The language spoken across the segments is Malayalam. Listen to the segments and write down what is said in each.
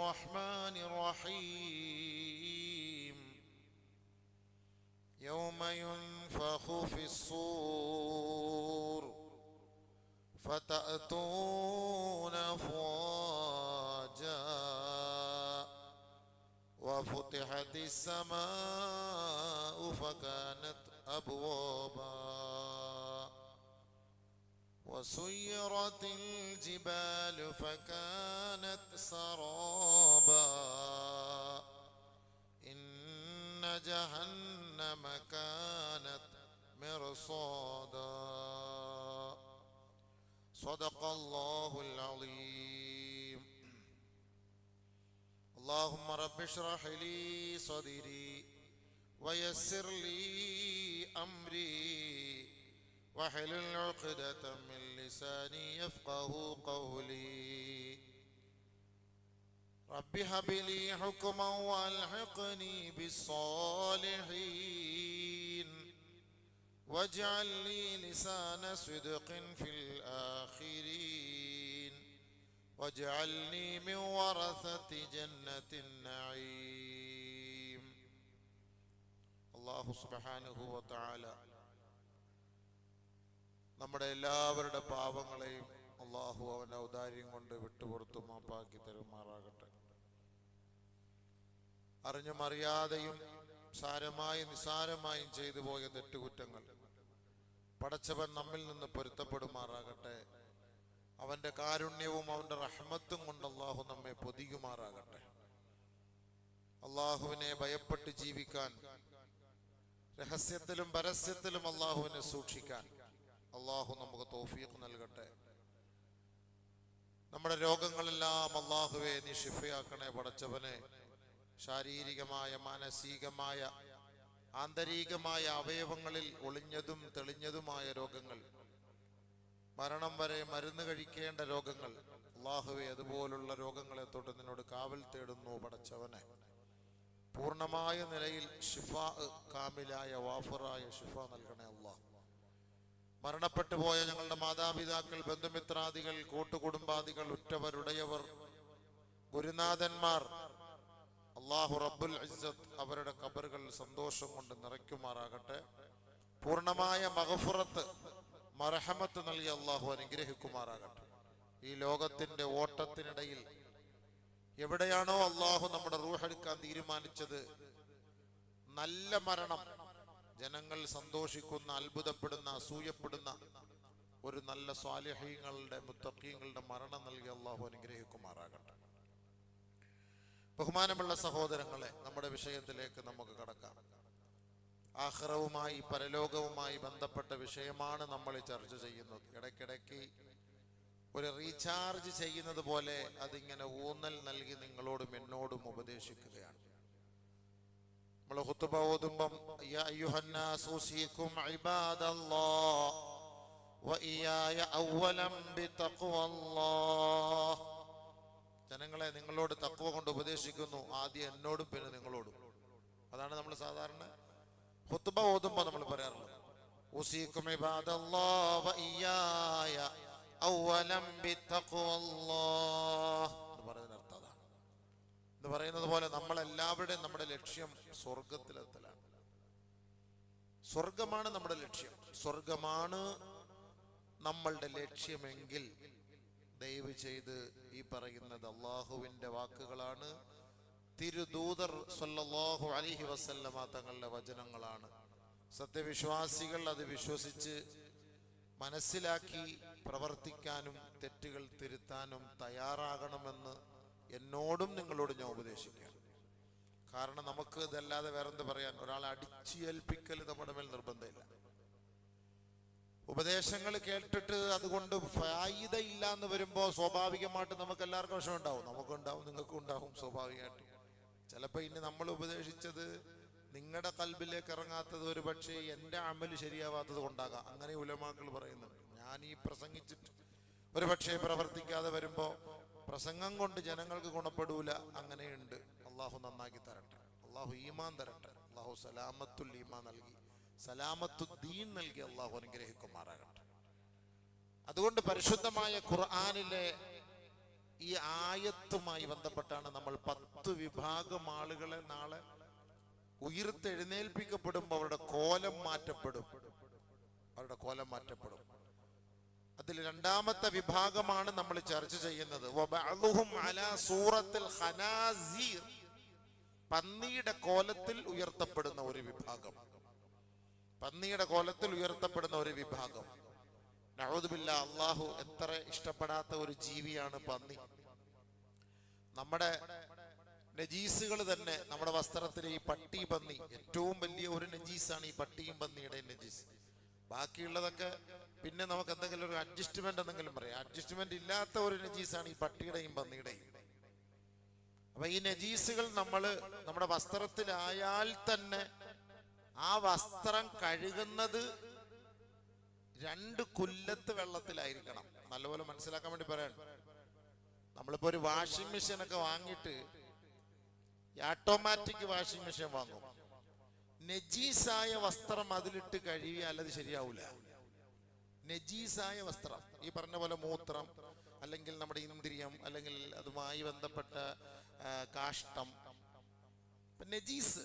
الرحمن الرحيم يوم ينفخ في الصور فتأتون أفواجا وفتحت السماء فكانت أبوابا وسيرت الجبال فكانت سرابا إن جهنم كانت مرصادا صدق الله العظيم. اللهم رب اشرح لي صدري ويسر لي أمري واحلل عقدة من لساني يفقه قولي. رب هب لي حكما والحقني بالصالحين واجعل لي لسان صدق في الآخرين واجعلني من ورثة جنة النعيم. الله سبحانه وتعالى നമ്മുടെ എല്ലാവരുടെ പാപങ്ങളെയും അള്ളാഹു അവൻ്റെ ഔദാര്യം കൊണ്ട് വിട്ടുപുറത്തു മാപ്പാക്കി തരുമാറാകട്ടെ. അറിഞ്ഞും അറിയാതെയും സാരമായും നിസാരമായും ചെയ്തു പോയ തെറ്റുകുറ്റങ്ങൾ പടച്ചവൻ നമ്മിൽ നിന്ന് പൊരുത്തപ്പെടുമാറാകട്ടെ. അവൻ്റെ കാരുണ്യവും അവൻ്റെ റഹ്മത്തും കൊണ്ട് അള്ളാഹു നമ്മെ പൊതിയുമാറാകട്ടെ. അള്ളാഹുവിനെ ഭയപ്പെട്ട് ജീവിക്കാൻ, രഹസ്യത്തിലും പരസ്യത്തിലും അള്ളാഹുവിനെ സൂക്ഷിക്കാൻ അള്ളാഹു നമുക്ക് തൗഫീഖ് നൽകട്ടെ. നമ്മുടെ രോഗങ്ങളെല്ലാം അള്ളാഹുവേ നീ ശിഫയാക്കണേ പടച്ചവനെ. ശാരീരികമായ, മാനസികമായ, ആന്തരികമായ അവയവങ്ങളിൽ ഒളിഞ്ഞതും തെളിഞ്ഞതുമായ രോഗങ്ങൾ, മരണം വരെ മരുന്ന് കഴിക്കേണ്ട രോഗങ്ങൾ, അള്ളാഹുവേ അതുപോലുള്ള രോഗങ്ങളെ തൊട്ട് നിന്നോട് കാവൽ തേടുന്നു പടച്ചവനെ. പൂർണ്ണമായ നിലയിൽ ഷിഫാ, കാമിലായ വാഫറായ ഷിഫ നൽകണേ അള്ളാഹ്. മരണപ്പെട്ടു പോയ ഞങ്ങളുടെ മാതാപിതാക്കൾ, ബന്ധുമിത്രാദികൾ, കൂട്ടുകുടുംബാദികൾ, ഉറ്റവരുടയവർ, ഗുരുനാഥന്മാർ, അള്ളാഹു റബ്ബുൽ ഇസ്സത്ത് അവരുടെ ഖബറുകൾ സന്തോഷം കൊണ്ട് നിറയ്ക്കുമാറാകട്ടെ. പൂർണ്ണമായ മഗ്ഫിറത്ത്, മർഹമത്ത് നൽകി അള്ളാഹു അനുഗ്രഹിക്കുമാറാകട്ടെ. ഈ ലോകത്തിന്റെ ഓട്ടത്തിനിടയിൽ എവിടെയാണോ അള്ളാഹു നമ്മുടെ റൂഹെടുക്കാൻ തീരുമാനിച്ചത്, നല്ല മരണം, ജനങ്ങൾ സന്തോഷിക്കുന്ന, അത്ഭുതപ്പെടുന്ന, അസൂയപ്പെടുന്ന ഒരു നല്ല സ്വാലിഹീങ്ങളുടെ, മുത്തഖീങ്ങളുടെ മരണം നൽകി അള്ളാഹു അനുഗ്രഹിക്കുമാറാകട്ടെ. ബഹുമാനമുള്ള സഹോദരങ്ങളെ, നമ്മുടെ വിഷയത്തിലേക്ക് നമുക്ക് കടക്കാം. ആഖിറവുമായി, പരലോകവുമായി ബന്ധപ്പെട്ട വിഷയമാണ് നമ്മൾ ചർച്ച ചെയ്യുന്നത്. ഇടയ്ക്കിടയ്ക്ക് ഒരു റീചാർജ് ചെയ്യുന്നത് പോലെ അതിങ്ങനെ ഊന്നൽ നൽകി നിങ്ങളോടും എന്നോടും ഉപദേശിക്കുകയാണ്. നമ്മൾ ഖുതുബ ഓതുമ്പം യാ അയ്യുഹന്നാസ് ഉസീകും ഇബാദല്ലാഹ് വഇയായ അവലം ബിതഖ്വല്ലാഹ്. ജനങ്ങളെ, നിങ്ങളോട് തഖ്വ കൊണ്ട് ഉപദേശിക്കുന്നു, ആദ്യം എന്നോടും പിന്നെ നിങ്ങളോടും. അതാണ് നമ്മൾ സാധാരണ ഖുതുബ ഓതുമ്പോൾ നമ്മൾ പറയാറുള്ളത്. ഉസീകും ഇബാദല്ലാഹ് വഇയായ അവലം ബിതഖ്വല്ലാഹ് എന്ന് പറയുന്നതിനർത്ഥം അതാണ്. എന്ന് പറയുന്നത് പോലെ നമ്മളെല്ലാവരുടെയും നമ്മുടെ ലക്ഷ്യം സ്വർഗത്തിലെത്തലാണ്. സ്വർഗമാണ് നമ്മുടെ ലക്ഷ്യം. സ്വർഗമാണ് നമ്മളുടെ ലക്ഷ്യമെങ്കിൽ ദയവ് ചെയ്ത് ഈ പറയുന്നത് അള്ളാഹുവിൻ്റെ വാക്കുകളാണ്, തിരുദൂതർ സല്ലല്ലാഹു അലൈഹി വസല്ലമ തങ്ങളുടെ വചനങ്ങളാണ്. സത്യവിശ്വാസികൾ അത് വിശ്വസിച്ച് മനസ്സിലാക്കി പ്രവർത്തിക്കാനും തെറ്റുകൾ തിരുത്താനും തയ്യാറാകണമെന്ന് എന്നോടും നിങ്ങളോട് ഞാൻ ഉപദേശിക്കാം. കാരണം നമുക്ക് ഇതല്ലാതെ വേറെന്ത് പറയാൻ? ഒരാളെ അടിച്ചേൽപ്പിക്കൽ നമ്മുടെ മേൽ നിർബന്ധമില്ല. ഉപദേശങ്ങൾ കേട്ടിട്ട് അതുകൊണ്ട് ഫായിദ ഇല്ല എന്ന് വരുമ്പോൾ സ്വാഭാവികമായിട്ട് നമുക്ക് എല്ലാവർക്കും വിഷമം ഉണ്ടാവും. നമുക്കുണ്ടാവും, നിങ്ങൾക്കും ഉണ്ടാവും സ്വാഭാവികമായിട്ട്. ചിലപ്പോൾ ഇനി നമ്മൾ ഉപദേശിച്ചത് നിങ്ങളുടെ കൽബിലേക്ക് ഇറങ്ങാത്തത് ഒരു പക്ഷേ എൻ്റെ അമല് ശരിയാവാത്തത് കൊണ്ടാകാം. അങ്ങനെ ഉലമാക്കൾ പറയുന്നുണ്ട്. ഞാൻ ഈ പ്രസംഗിച്ചിട്ട് ഒരു പക്ഷേ പ്രവർത്തിക്കാതെ വരുമ്പോൾ പ്രസംഗം കൊണ്ട് ജനങ്ങൾക്ക് ഗുണപ്പെടൂല, അങ്ങനെയുണ്ട്. അള്ളാഹു നന്നാക്കി തരട്ടെ, അള്ളാഹു ഈമാൻ തരട്ടെ, അള്ളാഹു സലാമത്തുൽ ഈമാൻ നൽകി, സലാമത്തുദ്ദീൻ നൽകി അള്ളാഹു അനുഗ്രഹിക്കുമാറാകട്ടെ. അതുകൊണ്ട് പരിശുദ്ധമായ ഖുർആനിലെ ഈ ആയത്തുമായി ബന്ധപ്പെട്ടാണ് നമ്മൾ 10 വിഭാഗം ആളുകളെ നാളെ ഉയർത്തെഴുന്നേൽപ്പിക്കപ്പെടുമ്പോൾ അവരുടെ കോലം മാറ്റപ്പെടും. അതിൽ രണ്ടാമത്തെ വിഭാഗമാണ് നമ്മൾ ചർച്ച ചെയ്യുന്നത്. പന്നിയുടെ കോലത്തിൽ ഉയർത്തപ്പെടുന്ന ഒരു വിഭാഗം. നഊദു ബില്ലാഹ്, അല്ലാഹു എത്ര ഇഷ്ടപ്പെടാത്ത ഒരു ജീവിയാണ് പന്നി. നമ്മുടെ നജീസുകൾ തന്നെ നമ്മുടെ വസ്ത്രത്തിലെ ഈ പട്ടി പന്നി ഏറ്റവും വലിയ ഒരു നജീസാണ്. ഈ പട്ടിയും പന്നിയുടെ നജീസ്. ബാക്കിയുള്ളതൊക്കെ പിന്നെ നമുക്ക് എന്തെങ്കിലും ഒരു അഡ്ജസ്റ്റ്മെന്റ് എന്തെങ്കിലും പറയാം. അഡ്ജസ്റ്റ്മെന്റ് ഇല്ലാത്ത ഒരു നജീസാണ് ഈ പട്ടിയുടെയും പന്നിയുടെയും. അപ്പൊ ഈ നജീസുകൾ നമ്മുടെ വസ്ത്രത്തിലായാൽ തന്നെ ആ വസ്ത്രം കഴുകുന്നത് 2 കുല്ലത്ത് വെള്ളത്തിലായിരിക്കണം. നല്ലപോലെ മനസ്സിലാക്കാൻ വേണ്ടി പറയാണ്. നമ്മളിപ്പോ ഒരു വാഷിംഗ് മെഷീൻ ഒക്കെ വാങ്ങിയിട്ട് ഓട്ടോമാറ്റിക് വാഷിംഗ് മെഷീൻ വാങ്ങും. നജീസായ വസ്ത്രം അതിലിട്ട് കഴുകിയാൽ അത് ശരിയാവൂല. നജീസായ വസ്ത്രം, ഈ പറഞ്ഞ പോലെ മൂത്രം, അല്ലെങ്കിൽ നമ്മുടെ ഇന്ദ്രിയം, അല്ലെങ്കിൽ അതുമായി ബന്ധപ്പെട്ട കാഷ്ടം, നജീസ്.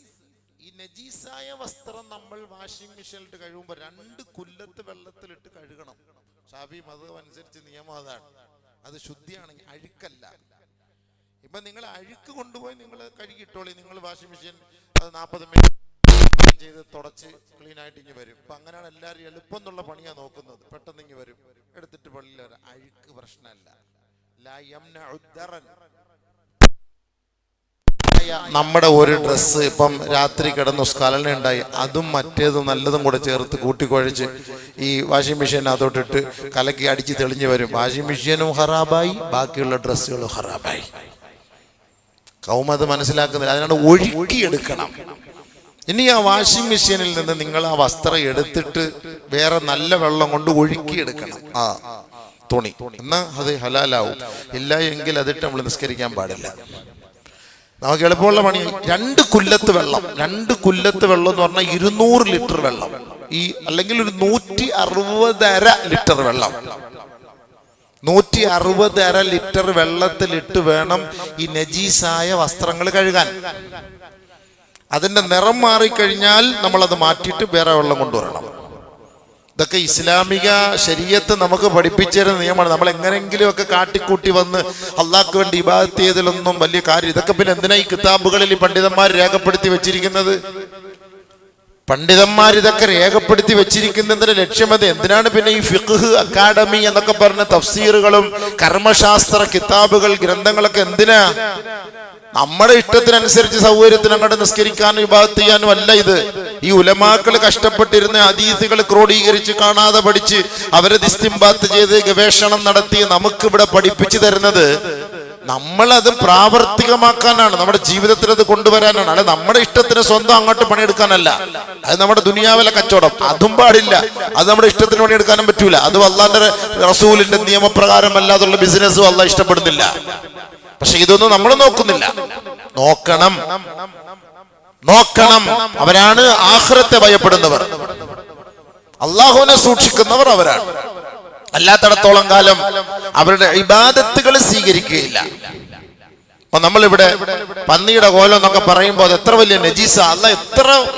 ഈ നജീസായ വസ്ത്രം നമ്മൾ വാഷിംഗ് മെഷീനിലിട്ട് കഴുകുമ്പോൾ 2 കുല്ലത്ത് വെള്ളത്തിലിട്ട് കഴുകണം. ഷാഫി മദ്ഹബ് അനുസരിച്ച് നിയമം അതാണ്. അത് ശുദ്ധിയാണെങ്കിൽ, അഴുക്കല്ല. ഇപ്പൊ നിങ്ങൾ അഴുക്ക് കൊണ്ടുപോയി നിങ്ങൾ കഴുകിയിട്ടോളി. നിങ്ങൾ വാഷിംഗ് മെഷീൻ അത് 40 മിനിറ്റ് ചെയ്ത് തുടച്ച് ക്ലീൻ ആയിട്ട് ഇങ്ങ് വരും. ഇപ്പൊ അങ്ങനെയാണ് എല്ലാവരും എളുപ്പം എന്നുള്ള പണിയാ നോക്കുന്നത്. പെട്ടെന്ന് ഇങ്ങ് വരും, എടുത്തിട്ട് പള്ളിയിൽ വരാം. അഴുക്ക് പ്രശ്നമല്ല. നമ്മുടെ ഒരു ഡ്രസ്സ് ഇപ്പം രാത്രി കിടന്നു സ്ഖലന ഉണ്ടായി, അതും മറ്റേതും നല്ലതും കൂടെ ചേർത്ത് കൂട്ടിക്കുഴച്ച് ഈ വാഷിംഗ് മെഷീനകത്തോട്ടിട്ട് കലക്കി അടിച്ച് തെളിഞ്ഞു വരും. വാഷിംഗ് മെഷീനും ഹറാബായി, ബാക്കിയുള്ള ഡ്രസ്സുകളും ഹറാബായി. കൗമത് മനസ്സിലാക്കുന്നില്ല. അതിനാണ് ഒഴുക്കിയെടുക്കണം. ഇനി ആ വാഷിംഗ് മെഷീനിൽ നിന്ന് നിങ്ങൾ ആ വസ്ത്രം എടുത്തിട്ട് വേറെ നല്ല വെള്ളം കൊണ്ട് ഒഴുക്കിയെടുക്കണം ആ തുണി. എന്നാ അത് ഹലാലാവും. ഇല്ല എങ്കിൽ അതിട്ട് നമ്മൾ നിസ്കരിക്കാൻ പാടില്ല. നമുക്ക് എളുപ്പമുള്ള പണി. 2 കുല്ലത്ത് വെള്ളം എന്ന് പറഞ്ഞാൽ 200 ലിറ്റർ വെള്ളം, അല്ലെങ്കിൽ ഒരു 160 ലിറ്റർ വെള്ളം. 160 ലിറ്റർ വെള്ളത്തിലിട്ട് വേണം ഈ നജീസായ വസ്ത്രങ്ങൾ കഴുകാൻ. അതിന്റെ നിറം മാറിക്കഴിഞ്ഞാൽ നമ്മളത് മാറ്റിയിട്ട് വേറെ വെള്ളം കൊണ്ടുവരണം. ഇതൊക്കെ ഇസ്ലാമിക ശരീഅത്ത് നമുക്ക് പഠിപ്പിച്ചിരുന്ന നിയമമാണ്. നമ്മൾ എങ്ങനെങ്കിലും ഒക്കെ കാട്ടിക്കൂട്ടി വന്ന് അള്ളാഹ്ക്ക് വേണ്ടി ഇബാദത്ത് ചെയ്തതിലൊന്നും വലിയ കാര്യം. ഇതൊക്കെ പിന്നെ എന്തിനാ ഈ കിതാബുകളിൽ ഈ പണ്ഡിതന്മാർ രേഖപ്പെടുത്തി വെച്ചിരിക്കുന്നത്? പണ്ഡിതന്മാർ ഇതൊക്കെ രേഖപ്പെടുത്തി വെച്ചിരിക്കുന്നതിന്റെ ലക്ഷ്യമത് എന്തിനാണ്? പിന്നെ ഈ ഫിഖ്ഹ് അക്കാഡമി എന്നൊക്കെ പറഞ്ഞ തഫ്സീറുകളും കർമ്മശാസ്ത്ര കിതാബുകൾ ഗ്രന്ഥങ്ങളൊക്കെ എന്തിനാ? നമ്മുടെ ഇഷ്ടത്തിനനുസരിച്ച് സൗകര്യത്തിന് അങ്ങോട്ട് നിസ്കരിക്കാനും ഇബാദത്ത് ചെയ്യാനും അല്ല ഇത്. ഈ ഉലമാക്കൾ കഷ്ടപ്പെട്ടിരുന്ന ഹദീസുകൾ ക്രോഡീകരിച്ച് കാണാതെ പഠിച്ച് അവരത് ഇസ്തിംബാത്ത് ചെയ്ത് ഗവേഷണം നടത്തി നമുക്കിവിടെ പഠിപ്പിച്ചു തരുന്നത് നമ്മളത് പ്രാവർത്തികമാക്കാനാണ്, നമ്മുടെ ജീവിതത്തിൽ അത് കൊണ്ടുവരാനാണ്. അല്ലെ നമ്മുടെ ഇഷ്ടത്തിന് സ്വന്തം അങ്ങോട്ട് പണിയെടുക്കാനല്ല. അത് നമ്മുടെ ദുനിയാവിലെ കച്ചവടം, അതും പാടില്ല. അത് നമ്മുടെ ഇഷ്ടത്തിന് പണിയെടുക്കാനും പറ്റൂല. അത് അല്ലാഹുവിന്റെ റസൂലിന്റെ നിയമപ്രകാരം അല്ലാതുള്ള ബിസിനസ്സും അല്ലാഹ് ഇഷ്ടപ്പെടുന്നില്ല. പക്ഷെ ഇതൊന്നും നമ്മൾ നോക്കുന്നില്ല. നോക്കണം. അവരാണ് ആഖിറത്തെ ഭയപ്പെടുന്നവർ, അള്ളാഹുവിനെ സൂക്ഷിക്കുന്നവർ അവരാണ്. അല്ലാത്തടത്തോളം കാലം അവരുടെ ഇബാദത്തുകൾ സ്വീകരിക്കുകയില്ല. അപ്പൊ നമ്മളിവിടെ പന്നിയുടെ കോലം എന്നൊക്കെ പറയുമ്പോൾ അത് എത്ര വലിയ നജീസ. അല്ലാഹ്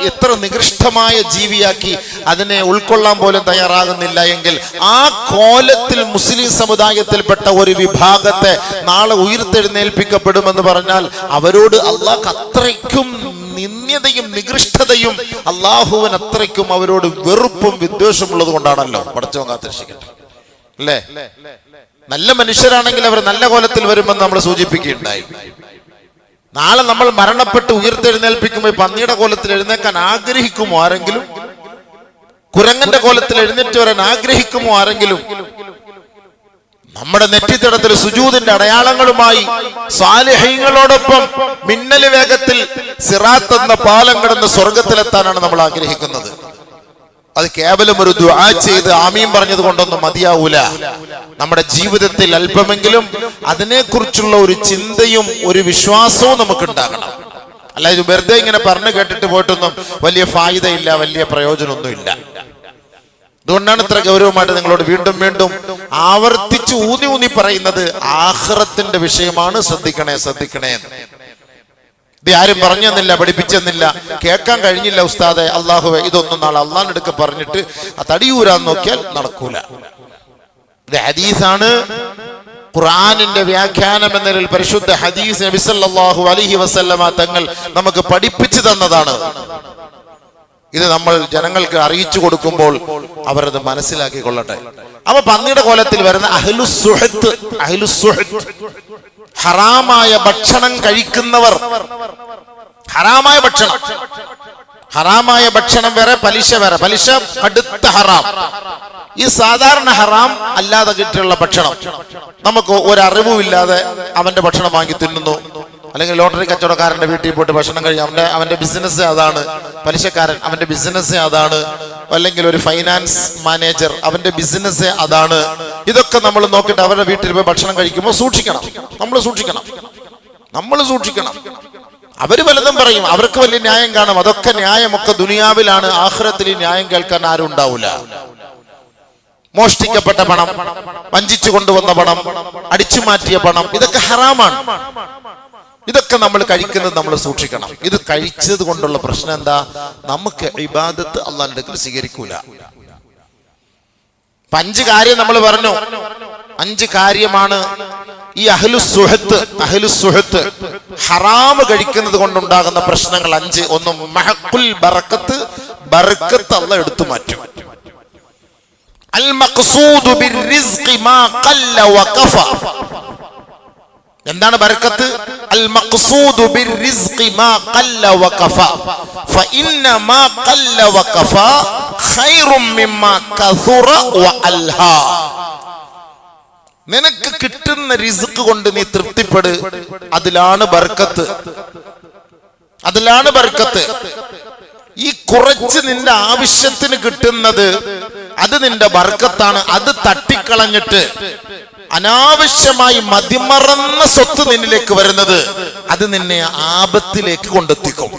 എത്ര നികൃഷ്ടമായ ജീവിയാക്കി അതിനെ ഉൾക്കൊള്ളാൻ പോലും തയ്യാറാകുന്നില്ല എങ്കിൽ ആ കോലത്തിൽ മുസ്ലിം സമുദായത്തിൽപ്പെട്ട ഒരു വിഭാഗത്തെ നാളെ ഉയർത്തെഴുന്നേൽപ്പിക്കപ്പെടുമെന്ന് പറഞ്ഞാൽ അവരോട് അള്ളാഹ് അത്രയ്ക്കും നിന്ദ്യതയും നികൃഷ്ടതയും, അള്ളാഹുവിന് അത്രയ്ക്കും അവരോട് വെറുപ്പും വിദ്വേഷവും ഉള്ളത് കൊണ്ടാണല്ലോ. പടച്ചവൻ കാത്തിരക്ഷിക്കട്ടെ. അല്ലേ? നല്ല മനുഷ്യരാണെങ്കിൽ അവർ നല്ല കോലത്തിൽ വരുമെന്ന് നമ്മൾ സൂചിപ്പിക്കുകയുണ്ടായി. നാളെ നമ്മൾ മരണപ്പെട്ട് ഉയർത്തെഴുന്നേൽപ്പിക്കുമ്പോൾ പന്നിയുടെ കോലത്തിൽ എഴുന്നേക്കാൻ ആഗ്രഹിക്കുമോ ആരെങ്കിലും? കുരങ്ങന്റെ കോലത്തിൽ എഴുന്നേറ്റ് വരാൻ ആഗ്രഹിക്കുമോ ആരെങ്കിലും? നമ്മുടെ നെറ്റിത്തടത്തിൽ സുജൂദിന്റെ അടയാളങ്ങളുമായി സാലിഹീങ്ങളോടൊപ്പം മിന്നൽ വേഗത്തിൽ സിറാത്ത് എന്ന പാലം കടന്ന് സ്വർഗത്തിലെത്താനാണ് നമ്മൾ ആഗ്രഹിക്കുന്നത്. അത് കേവലം ഒരു ദുആ ചെയ്ത് ആമീൻ പറഞ്ഞത് കൊണ്ടൊന്നും മതിയാവൂല. നമ്മുടെ ജീവിതത്തിൽ അല്പമെങ്കിലും അതിനെക്കുറിച്ചുള്ള ഒരു ചിന്തയും ഒരു വിശ്വാസവും നമുക്ക് ഉണ്ടാകണം. അല്ലാതെ വെറുതെ ഇങ്ങനെ പറഞ്ഞു കേട്ടിട്ട് പോയിട്ടൊന്നും വലിയ ഫായിദയില്ല, വലിയ പ്രയോജനമൊന്നുമില്ല. അതുകൊണ്ടാണ് ഇത്ര ഗൗരവമായിട്ട് നിങ്ങളോട് വീണ്ടും വീണ്ടും ആവർത്തിച്ച് ഊന്നി ഊന്നി പറയുന്നത് ആഖിറത്തിന്റെ വിഷയമാണ്. ശ്രദ്ധിക്കണേ ശ്രദ്ധിക്കണേ. ഇത് ആരും പറഞ്ഞു തന്നില്ല, പഠിപ്പിച്ചെന്നില്ല, കേൾക്കാൻ കഴിഞ്ഞില്ല ഉസ്താദെ. അള്ളാഹുവെ ഇതൊന്നും നാളെ അള്ളാഹിന്റെ അടുക്ക് പറഞ്ഞിട്ട് ആ തടിയൂരാൻ നോക്കിയാൽ നടക്കൂല. ഇത് ഹദീസാണ്. ഖുർആനിന്റെ വ്യാഖ്യാനം എന്നതിൽ പരിശുദ്ധ ഹദീസ് നബി സല്ലല്ലാഹു അലൈഹി വസല്ലമ തങ്ങൾ നമുക്ക് പഠിപ്പിച്ചു തന്നതാണ്. ഇത് നമ്മൾ ജനങ്ങൾക്ക് അറിയിച്ചു കൊടുക്കുമ്പോൾ അവരത് മനസ്സിലാക്കിക്കൊള്ളട്ടെ. അപ്പൊ പന്നിയുടെ കോലത്തിൽ വരുന്ന അഹ്ലുസ്സുഹത്ത്, ഹറാമായ ഭക്ഷണം കഴിക്കുന്നവർ, ഹറാമായ ഭക്ഷണം, ഹറാമായ ഭക്ഷണം വേറെ, പലിശ വേറെ. പലിശ കടുത്ത ഹറാം. ഈ സാധാരണ ഹറാം അല്ലാതെ കിട്ടിയുള്ള ഭക്ഷണം, നമുക്ക് ഒരറിവുമില്ലാതെ അവന്റെ ഭക്ഷണം വാങ്ങി തിന്നുന്നു. അല്ലെങ്കിൽ ലോട്ടറി കച്ചവടക്കാരന്റെ വീട്ടിൽ പോയിട്ട് ഭക്ഷണം കഴിയും. അവന്റെ ബിസിനസ് അതാണ്. പലിശക്കാരൻ അവന്റെ ബിസിനസ് അതാണ്. അല്ലെങ്കിൽ ഒരു ഫൈനാൻസ് മാനേജർ അവന്റെ ബിസിനസ് അതാണ്. ഇതൊക്കെ നമ്മൾ നോക്കിയിട്ട് അവരുടെ വീട്ടിൽ പോയി ഭക്ഷണം കഴിക്കുമ്പോൾ സൂക്ഷിക്കണം. നമ്മൾ സൂക്ഷിക്കണം. അവര് പലതും പറയും, അവർക്ക് വലിയ ന്യായം കാണും. അതൊക്കെ ന്യായമൊക്കെ ദുനിയാവിലാണ്. ആഖിറത്തിൽ ന്യായം കേൾക്കാൻ ആരും ഉണ്ടാവില്ല. മോഷ്ടിക്കപ്പെട്ട പണം, വഞ്ചിച്ചു കൊണ്ടുവന്ന പണം, അടിച്ചു മാറ്റിയ പണം, ഇതൊക്കെ ഹറാമാണ്. ഇതൊക്കെ നമ്മൾ കഴിക്കുന്നത് നമ്മൾ സൂക്ഷിക്കണം. ഇത് കഴിച്ചത് കൊണ്ടുള്ള പ്രശ്നം എന്താ? നമുക്ക് ഇബാദത്ത് അല്ലാഹുവിന്റെ അടുക്കൽ സ്വീകരിക്കൂല. 5 കാര്യം നമ്മൾ പറഞ്ഞു. 5 കാര്യമാണ് ഈ അഹ്ലുസ്സുഹത്ത് ഹറാം കഴിക്കുന്നത് കൊണ്ടുണ്ടാകുന്ന പ്രശ്നങ്ങൾ 5. ഒന്ന് മഹഖുൽ ബറക്കത്ത്, ബർക്കത്ത് അല്ലാഹു എടുത്തു മാറ്റും. അൽ മഖ്സൂദു ബിർറിസ്ഖി മാ ഖല്ല വഖഫ. എന്താണ് ബർക്കത്ത്? അൽ മഖ്സൂദു ബിർറിസ്ഖി മാ ഖല്ല വഖഫ ഫഇന്ന മാ ഖല്ല വഖഫ ഖൈറും മിമ്മാ കസുറ വഅൽഹാ. നിനക്ക് കിട്ടുന്ന റിസ്ക് കൊണ്ട് നീ തൃപ്തിപ്പെട്, അതിലാണ് ബർക്കത്ത്. ഈ കുറച്ച് നിന്റെ ആവശ്യത്തിന് കിട്ടുന്നത് അത് നിന്റെ ബർക്കത്താണ്. അത് തട്ടിക്കളഞ്ഞിട്ട് അനാവശ്യമായി മതിമറന്ന സ്വത്ത് നിന്നിലേക്ക് വരുന്നത് അത് നിന്നെ ആപത്തിലേക്ക് കൊണ്ടെത്തിക്കും.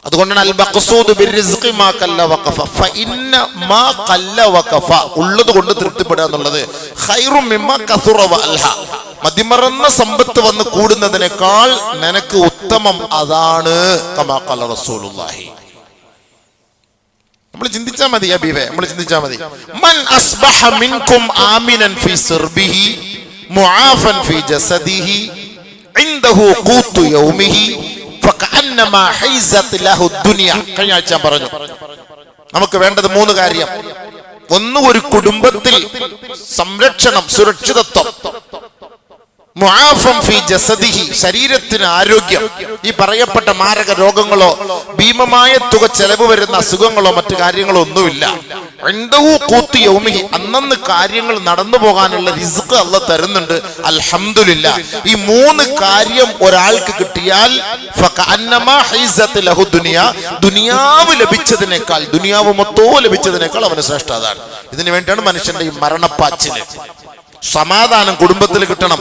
അതുകൊണ്ടാണ് അൽ മഖ്സൂദു ബിർറിസ്ഖി മാ ഖല്ല വഖഫ ഫഇന്ന മാ ഖല്ല വഖഫ, ഉള്ളത് കൊണ്ട് തൃപ്തിപ്പെടുക എന്നുള്ളത് ഖൈറും മിമ്മാ കസുറ വഅൽഹ. മതിമറന്ന സമ്പത്ത് വന്ന് കൂടുന്നതിനേക്കാൾ നിനക്ക് ഉത്തമം അതാണ്. കമാ ഖല റസൂലുള്ളാഹി. നമ്മൾ ചിന്തിച്ചാൽ മതി ഹബീബേ, നമ്മൾ ചിന്തിച്ചാൽ മതി. മൻ അസ്ബഹ മിൻകും ആമിനൻ ഫീ സിർബിഹി മുആഫൻ ഫീ ജസദിഹി ഇൻദഹു ഖൂതു യൗമിഹി ഫകഅന്നമാ ഹൈസത് ലഹു ദുനിയ. കഴിഞ്ഞ ആഴ്ച ഞാൻ പറഞ്ഞു നമുക്ക് വേണ്ടത് 3 കാര്യം. ഒന്ന്, ഒരു കുടുംബത്തിൽ സംരക്ഷണം, സുരക്ഷിതത്വം. മുആഫൻ ഫീ ജസദിഹി, ശരീരത്തിന് ആരോഗ്യം. ഈ പറയപ്പെട്ട മാരക രോഗങ്ങളോ ഭീമമായ തുക ചെലവ് വരുന്ന അസുഖങ്ങളോ മറ്റു കാര്യങ്ങളോ ഒന്നുമില്ല. ഇൻദഹു ഖൂതു യൗമിഹി, അന്നന്ന് കാര്യങ്ങൾ നടന്നു പോകാനുള്ള റിസ്ക് അല്ലാഹു തരുന്നുണ്ട്. അൽഹംദുലില്ലാ. ഈ 3 കാര്യം ഒരാൾക്ക് കിട്ടിയാൽ ഫകഅന്നമാ ഹൈസത് ലഹു ദുനിയ, ദുനിയാവ് ലഭിച്ചതിനേക്കാൾ, ദുനിയാവ് മൊത്തവും ലഭിച്ചതിനേക്കാൾ അവന് ശ്രേഷ്ഠ അതാണ്. ഇതിനു വേണ്ടിയാണ് മനുഷ്യന്റെ ഈ മരണപ്പാച്ചില്. സമാധാനം കുടുംബത്തിൽ കിട്ടണം,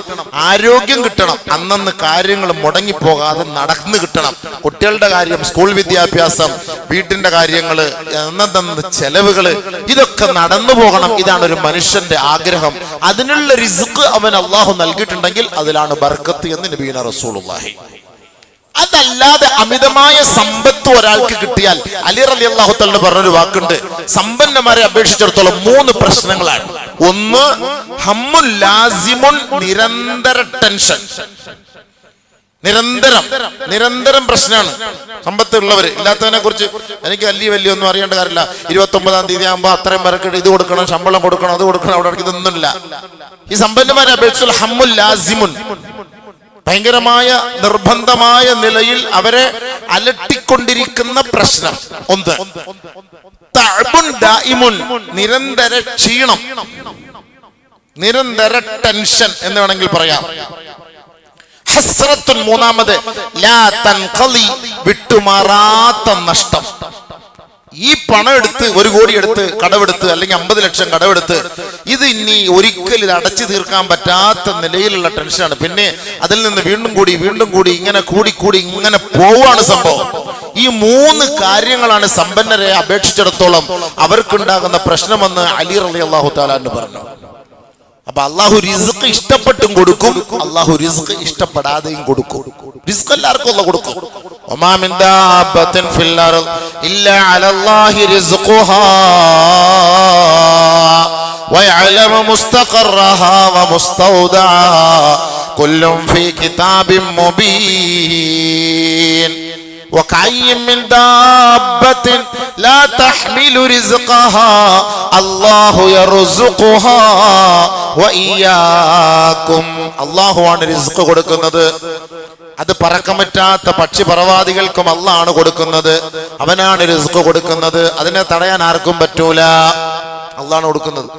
ആരോഗ്യം കിട്ടണം, അന്നന്ന് കാര്യങ്ങൾ മുടങ്ങിപ്പോകാതെ നടന്നു കിട്ടണം. കുട്ടികളുടെ കാര്യം, സ്കൂൾ വിദ്യാഭ്യാസം, വീട്ടിന്റെ കാര്യങ്ങള്, അന്നന്ന് ചെലവുകള്, ഇതൊക്കെ നടന്നു പോകണം. ഇതാണ് ഒരു മനുഷ്യന്റെ ആഗ്രഹം. അതിനുള്ള റിസ്ക് അവൻ അള്ളാഹു നൽകിയിട്ടുണ്ടെങ്കിൽ അതിലാണ് ബർക്കത്ത് എന്ന് നബിയുനാ റസൂലുള്ളാഹി. അതല്ലാതെ അമിതമായ സമ്പത്ത് ഒരാൾക്ക് കിട്ടിയാൽ, അലി റളിയല്ലാഹു തആല പറഞ്ഞൊരു വാക്കുണ്ട്, സമ്പന്നന്മാരെ അപേക്ഷിച്ചിടത്തോളം 3 പ്രശ്നങ്ങളാണ്. ഒന്ന്, ഹമ്മുൽ ലാസിമുൻ, നിരന്തര ടെൻഷൻ, നിരന്തരം പ്രശ്നമാണ്. സമ്പത്ത് ഉള്ളവര്, ഇല്ലാത്തവനെ കുറിച്ച് എനിക്ക് വലിയ ഒന്നും അറിയേണ്ട കാര്യമില്ല. 29-ാം തീയതി ആകുമ്പോ അത്രയും പേർക്ക് ഇത് കൊടുക്കണം, ശമ്പളം കൊടുക്കണം, അത് കൊടുക്കണം, അവിടെ ഇതൊന്നുമില്ല. ഈ സമ്പന്നന്മാരെ അപേക്ഷിച്ചുള്ള ഹമ്മുൽ ലാസിമുൻ, ഭയങ്കരമായ നിർബന്ധമായ നിലയിൽ അവരെ അലട്ടിക്കൊണ്ടിരിക്കുന്ന പ്രശ്നം. ഒന്ന്, തഅബുൻ ദായിമുൻ, നിരന്തര ക്ഷീണം, നിരന്തര ടെൻഷൻ എന്ന് വേണമെങ്കിൽ പറയാം. ഹസ്രത്തുൻ, മൂന്നാമത് ലാ തൻഖളി, വിട്ടുമാറാത്ത നഷ്ടം. ഈ പണം എടുത്ത് 1 കോടി എടുത്ത് കടവെടുത്ത്, അല്ലെങ്കിൽ 50 ലക്ഷം കടവെടുത്ത്, ഇത് ഇനി ഒരിക്കലും ഇത് അടച്ചു തീർക്കാൻ പറ്റാത്ത നിലയിലുള്ള ടെൻഷനാണ്. പിന്നെ അതിൽ നിന്ന് വീണ്ടും കൂടി ഇങ്ങനെ കൂടി ഇങ്ങനെ പോവാണ് സംഭവം. ഈ 3 കാര്യങ്ങളാണ് സമ്പന്നരെ അപേക്ഷിച്ചിടത്തോളം അവർക്കുണ്ടാകുന്ന പ്രശ്നമെന്ന് അലി റളിയല്ലാഹു തആല അൻഹു പറഞ്ഞു. അപ്പൊ അള്ളാഹു റിസ്ക് ഇഷ്ടപ്പെട്ടും കൊടുക്കും, അള്ളാഹു റിസ്ക് ഇഷ്ടപ്പെടാതെയും കൊടുക്കും. റിസ്ക് എല്ലാവർക്കും അല്ലാഹു കൊടുക്കും. വമാ മിൻ ദാബത്തിൻ ഫിൽ അർദ് ഇല്ലാ അലല്ലാഹി റിസ്ഖുഹാ വയഅലമു മുസ്തഖറഹാ വമുസ്തൗദഅഹാ കുല്ലും ഫീ കിതാബിൻ മുബീൻ. وكأي من دابة لا تحمل رزقها الله يرزقها وإياكم. അല്ലാഹുവാണ് റിസ്ക് കൊടുക്കുന്നത്. അത് പറക്കാൻ പറ്റാത്ത പക്ഷി പറവാദികൾക്കും അല്ലാഹുവാണ് കൊടുക്കുന്നത്. അവനാണ് റിസ്ക് കൊടുക്കുന്നത്. അതിനെ തടയാൻ ആർക്കും പറ്റൂല. അല്ലാഹുവാണ് കൊടുക്കുന്നത്.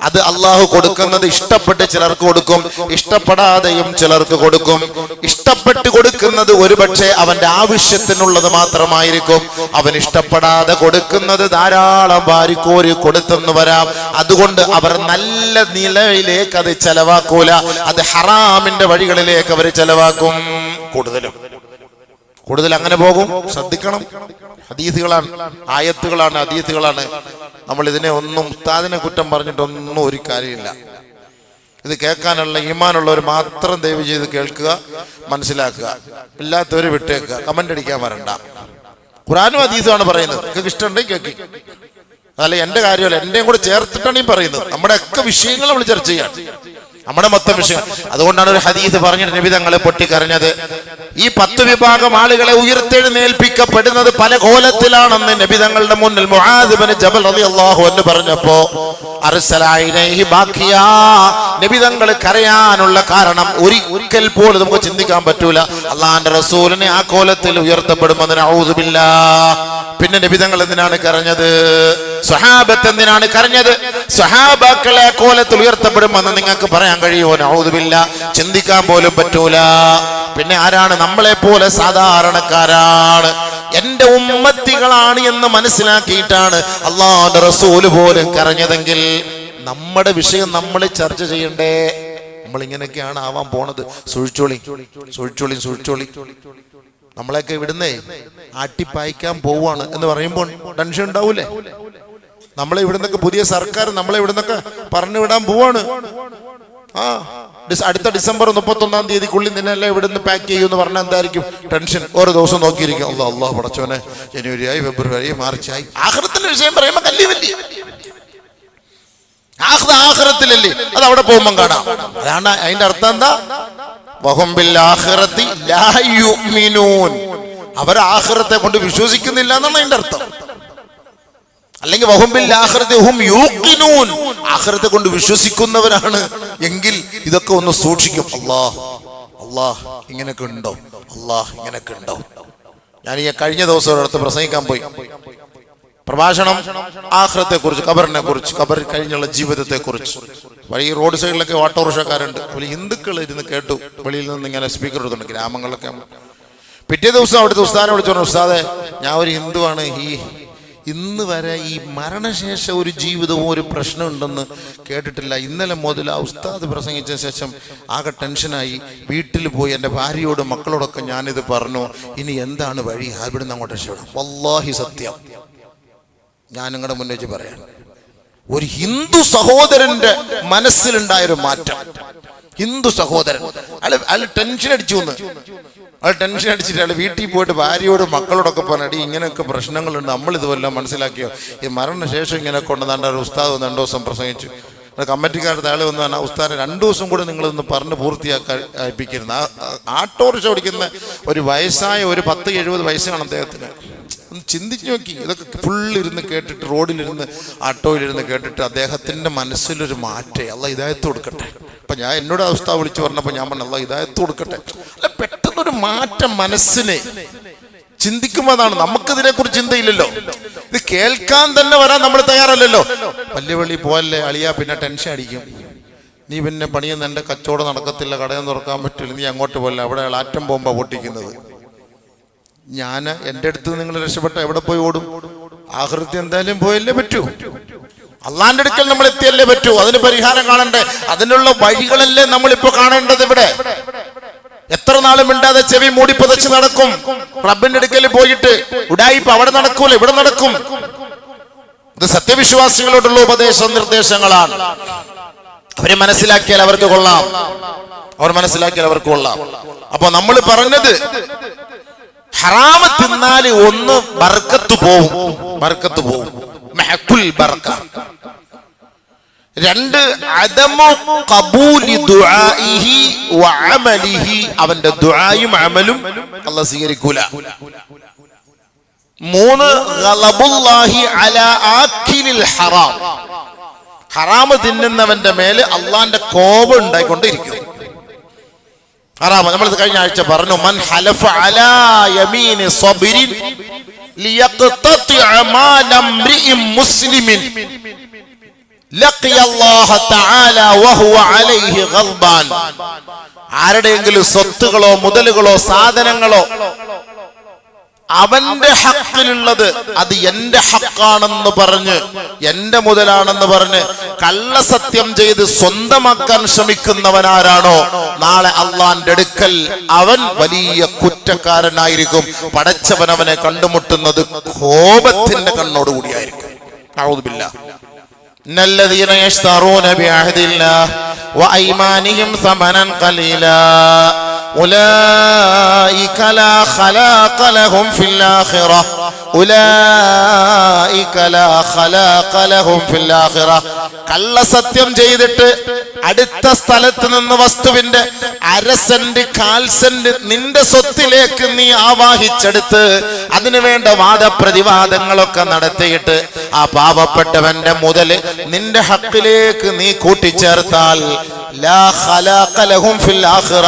അത് അള്ളാഹു കൊടുക്കുന്നത് ഇഷ്ടപ്പെട്ട് ചിലർക്ക് കൊടുക്കും, ഇഷ്ടപ്പെടാതെയും ചിലർക്ക് കൊടുക്കും. ഇഷ്ടപ്പെട്ട് കൊടുക്കുന്നത് ഒരുപക്ഷെ അവന്റെ ആവശ്യത്തിനുള്ളത് മാത്രമായിരിക്കും. അവൻ ഇഷ്ടപ്പെടാതെ കൊടുക്കുന്നത് ധാരാളം വാരിക്കോരി കൊടുത്തെന്ന് വരാം. അതുകൊണ്ട് അവർ നല്ല നിലയിലേക്ക് അത് ചെലവാക്കൂല, അത് ഹറാമിന്റെ വഴികളിലേക്ക് അവർ ചെലവാക്കും. കൂടുതൽ അങ്ങനെ പോകും. ശ്രദ്ധിക്കണം. ഹദീസുകളാണ്, ആയത്തുകളാണ്, ഹദീസുകളാണ്. നമ്മൾ ഇതിനെ ഒന്നും ഉസ്താദിനെ കുറ്റം പറഞ്ഞിട്ടൊന്നും ഒരു കാര്യമില്ല. ഇത് കേൾക്കാനുള്ള ഈമാനുള്ളവർ മാത്രം ദയവ് ചെയ്ത് കേൾക്കുക, മനസ്സിലാക്കുക. ഇല്ലാത്തവർ വിട്ടേക്കുക, കമന്റ് അടിക്കാൻ വരണ്ട. ഖുർആനും ഹദീസുമാണ് പറയുന്നത്. നിങ്ങൾക്ക് ഇഷ്ടമുണ്ടെങ്കിൽ കേൾക്കി. അതല്ല എന്റെ കാര്യമല്ല, എന്റെയും കൂടെ ചേർത്തിട്ടാണ് ഈ പറയുന്നത്. നമ്മുടെ ഒക്കെ വിഷയങ്ങൾ നമ്മൾ ചർച്ച ചെയ്യാം, നമ്മുടെ മൊത്തം വിഷയം. അതുകൊണ്ടാണ് ഒരു ഹദീസ് പറഞ്ഞിട്ട് നബി തങ്ങളെ പൊട്ടിക്കരഞ്ഞത്. ഈ 10 വിഭാഗം ആളുകളെ ഉയർത്തെഴുന്നേൽപ്പിക്കപ്പെടുന്നത് പല കോലത്തിലാണെന്ന് നബി തങ്ങളുടെ മുന്നിൽ മുആദ് ഇബ്നു ജബൽ റളിയല്ലാഹു അൻഹു പറഞ്ഞപ്പോ അർസലൈനഹി ബാഖിയാ, നബി തങ്ങൾ കരയാനുള്ള കാരണം ഒരിക്കൽ പോലും നമുക്ക് ചിന്തിക്കാൻ പറ്റൂല. അല്ലാഹുവിന്റെ റസൂലിനെ ആ കോലത്തിൽ ഉയർത്തപ്പെടുമെന്ന് നഊദു ബില്ലാഹ്. പിന്നെ നബി തങ്ങൾ എന്തിനാണ് കരഞ്ഞത്? സ്വഹാബത്ത് എന്തിനാണ് കരഞ്ഞത്? സ്വഹാബാക്കളെ കോലത്തിൽ ഉയർത്തപ്പെടുമെന്ന് നിങ്ങൾക്ക് പറയാൻ കഴിയുമോ? നഊദു ബില്ലാഹ്, ചിന്തിക്കാൻ പോലും പറ്റൂല. പിന്നെ ആരാണ്? നമ്മളെ പോലെ സാധാരണക്കാരാണ്, എന്റെ ഉമ്മത്തികളാണ് എന്ന് മനസ്സിലാക്കിയിട്ടാണ് അല്ലാഹുവിന്റെ റസൂൽ പോലും കരഞ്ഞതെങ്കിൽ നമ്മുടെ വിഷയം നമ്മൾ ചർച്ച ചെയ്യണ്ടേ? നമ്മൾ ഇങ്ങനെയൊക്കെയാണ് ആവാൻ പോണത്. സുഴിച്ചോളി. നമ്മളെയൊക്കെ ഇവിടുന്നേ ആട്ടിപ്പായിക്കാൻ പോവാണ് എന്ന് പറയുമ്പോൾ ടെൻഷൻ ഉണ്ടാവൂലേ? നമ്മളെ ഇവിടുന്നൊക്കെ പുതിയ സർക്കാർ നമ്മളെ ഇവിടുന്നൊക്കെ പറഞ്ഞു വിടാൻ പോവാണ്. അടുത്ത ഡിസംബർ 31-ാം തീയതിക്കുള്ളിൽ നിന്നെല്ലാം ഇവിടുന്ന് പാക്ക് ചെയ്യുമെന്ന് പറഞ്ഞാൽ എന്തായിരിക്കും ടെൻഷൻ? ഓരോ ദിവസം നോക്കിയിരിക്കും. അല്ലാഹ് പടച്ചോനെ, ജനുവരി ആയി, ഫെബ്രുവരി, മാർച്ച് ആയി. ആഖിറത്തിന്റെ വിഷയം പറയുമ്പോ വലിയ ആഖിറത്തിലല്ലേ, അത് അവിടെ പോകുമ്പോൾ കാണാം. അതാണ് അതിന്റെ അർത്ഥം. എന്താ? വഹും ബിൽ ആഖിറതി ലാ യുഅ്മിനൂൻ, അവർ ആഖിറത്തെ കൊണ്ട് വിശ്വസിക്കുന്നില്ല എന്നാണ് അതിന്റെ അർത്ഥം. അല്ലെങ്കിൽ വഹും ബിൽ ആഖിറതി ഹും യൂഖിനൂൻ, ആഖിറത്തെ കൊണ്ട് വിശ്വസിക്കുന്നവരാണ് എങ്കിൽ ഇതൊക്കെ ഒന്ന് സൂക്ഷിക്കും. അല്ലാഹ് ഇങ്ങനെയൊക്കെ ഉണ്ടോ? ഞാൻ ഈ കഴിഞ്ഞ ദിവസം ഒരിടത്ത് പ്രസംഗിക്കാൻ പോയി. പ്രഭാഷണം ആഖിറത്തെ കുറിച്ച്, ഖബറിനെ കുറിച്ച്, ഖബർ കഴിഞ്ഞുള്ള ജീവിതത്തെ കുറിച്ച്. വഴി റോഡ് സൈഡിലൊക്കെ ഓട്ടോറിക്ഷക്കാരുണ്ട്, ഹിന്ദുക്കൾ ഇരുന്ന് കേട്ടു. വെളിയിൽ നിന്ന് ഇങ്ങനെ സ്പീക്കർ എടുത്തുണ്ട്, ഗ്രാമങ്ങളിലൊക്കെ. പിറ്റേ ദിവസം അവിടുത്തെ ഉസ്താദിനെ വിളിച്ചു പറഞ്ഞു, ഉസ്താദെ, ഞാൻ ഒരു ഹിന്ദുവാണ്. ഇന്ന് വരെ ഈ മരണശേഷ ഒരു ജീവിതവും ഒരു പ്രശ്നം ഉണ്ടെന്ന് കേട്ടിട്ടില്ല. ഇന്നലെ മുതൽ ആ ഉസ്താദ് പ്രസംഗിച്ച ശേഷം ആകെ ടെൻഷനായി. വീട്ടിൽ പോയി എൻ്റെ ഭാര്യയോടും മക്കളോടൊക്കെ ഞാനിത് പറഞ്ഞു. ഇനി എന്താണ് വഴി? ഇവിടുന്ന് അങ്ങോട്ട് രക്ഷപ്പെടാം. വല്ലാഹി സത്യം ഞാൻ നിങ്ങളുടെ മുന്നേ വെച്ച് പറയാം. ഒരു ഹിന്ദു സഹോദരന്റെ മനസ്സിലുണ്ടായൊരു മാറ്റം. ഹിന്ദു സഹോദരൻ അയാൾ ടെൻഷൻ അടിച്ചു വന്ന്, അയാൾ ടെൻഷൻ അടിച്ചിട്ട് അയാൾ വീട്ടിൽ പോയിട്ട് ഭാര്യയോടും മക്കളോടൊക്കെ പറഞ്ഞടി ഇങ്ങനെയൊക്കെ പ്രശ്നങ്ങളുണ്ട്, നമ്മളിതുവെല്ലാം മനസ്സിലാക്കിയോ? ഈ മരണശേഷം ഇങ്ങനെയൊക്കെ ഉണ്ടെന്നാണ്ട് ഒരു ഉസ്താദ് 2 ദിവസം പ്രസംഗിച്ചു. കമ്മിറ്റിക്കാരുടെ ആൾ വന്ന് പറഞ്ഞാൽ, ഉസ്താദ് 2 ദിവസം കൂടെ നിങ്ങളൊന്ന് പറഞ്ഞ് പൂർത്തിയാക്കിയിരുന്നു. ആട്ടോറിക്ഷ ഓടിക്കുന്ന ഒരു വയസ്സായ ഒരു 70 വയസ്സാണ് അദ്ദേഹത്തിന്. ഒന്ന് ചിന്തിച്ചു നോക്കി. ഇതൊക്കെ ഫുള്ളിരുന്ന് കേട്ടിട്ട്, റോഡിലിരുന്ന് ആട്ടോയിലിരുന്ന് കേട്ടിട്ട് അദ്ദേഹത്തിൻ്റെ മനസ്സിലൊരു മാറ്റേ. അല്ലാഹ് ഹിദായത്ത് കൊടുക്കട്ടെ. അപ്പം ഞാൻ എന്നോട് അവസ്ഥ വിളിച്ചു പറഞ്ഞപ്പോൾ ഞാൻ പറഞ്ഞു, അല്ലാഹ് ഹിദായത്ത് കൊടുക്കട്ടെ. അല്ല, പെട്ടെന്നൊരു മാറ്റം മനസ്സിനെ ചിന്തിക്കുമ്പോൾ അതാണ്. നമുക്കിതിനെ കുറിച്ച് ചിന്തയില്ലല്ലോ. ഇത് കേൾക്കാൻ തന്നെ വരാൻ നമ്മൾ തയ്യാറല്ലല്ലോ. വലിയ വെളി പോയല്ലേ അളിയാ, പിന്നെ ടെൻഷൻ അടിക്കും. നീ പിന്നെ പണിയൊന്നും എൻ്റെ കച്ചവടം നടക്കത്തില്ല, കടയൊന്നും തുറക്കാൻ പറ്റില്ല, നീ അങ്ങോട്ട് പോയല്ല, അവിടെ ആറ്റം ബോംബാ പൊട്ടിക്കുന്നത്. ഞാൻ എൻ്റെ അടുത്ത് നിങ്ങൾ രക്ഷപ്പെട്ട എവിടെ പോയി ഓടും? ആഖിറത്തിൽ എന്തായാലും പോയല്ലേ പറ്റൂ. അള്ളാന്റെ അടുക്കൽ നമ്മൾ എത്തിയല്ലേ പറ്റൂ. അതിന് പരിഹാരം കാണണ്ടേ? അതിനുള്ള വഴികളല്ലേ നമ്മളിപ്പോ കാണേണ്ടത്. ഇവിടെ എത്ര നാളും മിണ്ടാതെ ചെവി മൂടി പുതച്ച് നടക്കും. റബ്ബിന്റെ അടുക്കൽ പോയിട്ട് ഉഡായിപ്പ് അവിടെ നടക്കൂല, ഇവിടെ നടക്കും. ഇത് സത്യവിശ്വാസികളോടുള്ള ഉപദേശ നിർദ്ദേശങ്ങളാണ്. അവര് മനസ്സിലാക്കിയാൽ അവർക്ക് കൊള്ളാം, അവർ മനസ്സിലാക്കിയാൽ അവർക്ക് കൊള്ളാം. അപ്പൊ നമ്മൾ പറഞ്ഞത് ഹറാമ് തിന്നാല് ഒന്ന് ബർക്കത്ത് പോവും, ബർക്കത്ത് പോവും, മഹ്കുൽ ബർക്ക. രണ്ട് അദമു ഖബൂലി ദുആഇഹി വഅമലിഹി, അവന്റെ ദുആയും അമലും അല്ലാഹു സ്വീകരിക്കൂല. മൂന്ന് ഗളബുല്ലാഹി അലാ ആകിലിൽ ഹറാം, ഹറാമ് തിന്നുന്നവന്റെ മേല് അള്ളാന്റെ കോപം ഉണ്ടായിക്കൊണ്ടിരിക്കും. ഹറാമ നമ്മളിത് കഴിഞ്ഞ ആഴ്ച പറഞ്ഞു, മൻ ഹലഫ അലാ യമീനി സബിരിൻ ലിയഖ്തതിഅ മാല ഇംറിഇൻ മുസ്ലിമിൻ ലഖിയ അല്ലാഹ തആല വഹുവ അലൈഹി ഗൾബാൻ. ആരുടെയെങ്കിലും സ്വത്തുകളോ മുതലുകളോ സാധനങ്ങളോ അവന്റെ ഹക്കിലുള്ളത് അത് എന്റെ ഹക്കാണെന്ന് പറഞ്ഞ്, എന്റെ മുതലാണെന്ന് പറഞ്ഞ് കള്ളസത്യം ചെയ്ത് സ്വന്തമാക്കാൻ ശ്രമിക്കുന്നവനാരാണോ നാളെ അള്ളാന്റെ അടുക്കൽ അവൻ വലിയ കുറ്റക്കാരനായിരിക്കും. പടച്ചവൻ അവനെ കണ്ടുമുട്ടുന്നത് കോപത്തിന്റെ കണ്ണോടുകൂടിയായിരിക്കും. അഊദു ബില്ലാഹ്. ഇന്നല്ലദീന യശ്തറൂന ബിഅഹ്ദില്ലാഹി വഅയ്മാനിഹിം സമനൻ ഖലീലാ ഉലൈക ലാ ഖലാഖ ലഹും ഫിൽ ആഖിറ ഉലൈക ലാ ഖലാഖ ലഹും ഫിൽ ആഖിറ. കള്ളസത്യം ചെയ്തിട്ട് അടുത്ത സ്ഥലത്ത് നിന്ന് വസ്തുവിന്റെ 1/2 സെന്റ് 1/4 സെന്റ് നിന്റെ സ്വത്തിലേക്ക് നീ ആവാഹിച്ചെടുത്ത് അതിനുവേണ്ട വാദപ്രതിവാദങ്ങളൊക്കെ നടത്തിയിട്ട് ആ പാവപ്പെട്ടവന്റെ മുതല് നിന്റെ ഹക്കിലേക്ക് നീ കൂട്ടിച്ചേർത്താൽ ലാ ഖലാഖ ലഹും ഫിൽ ആഖിറ,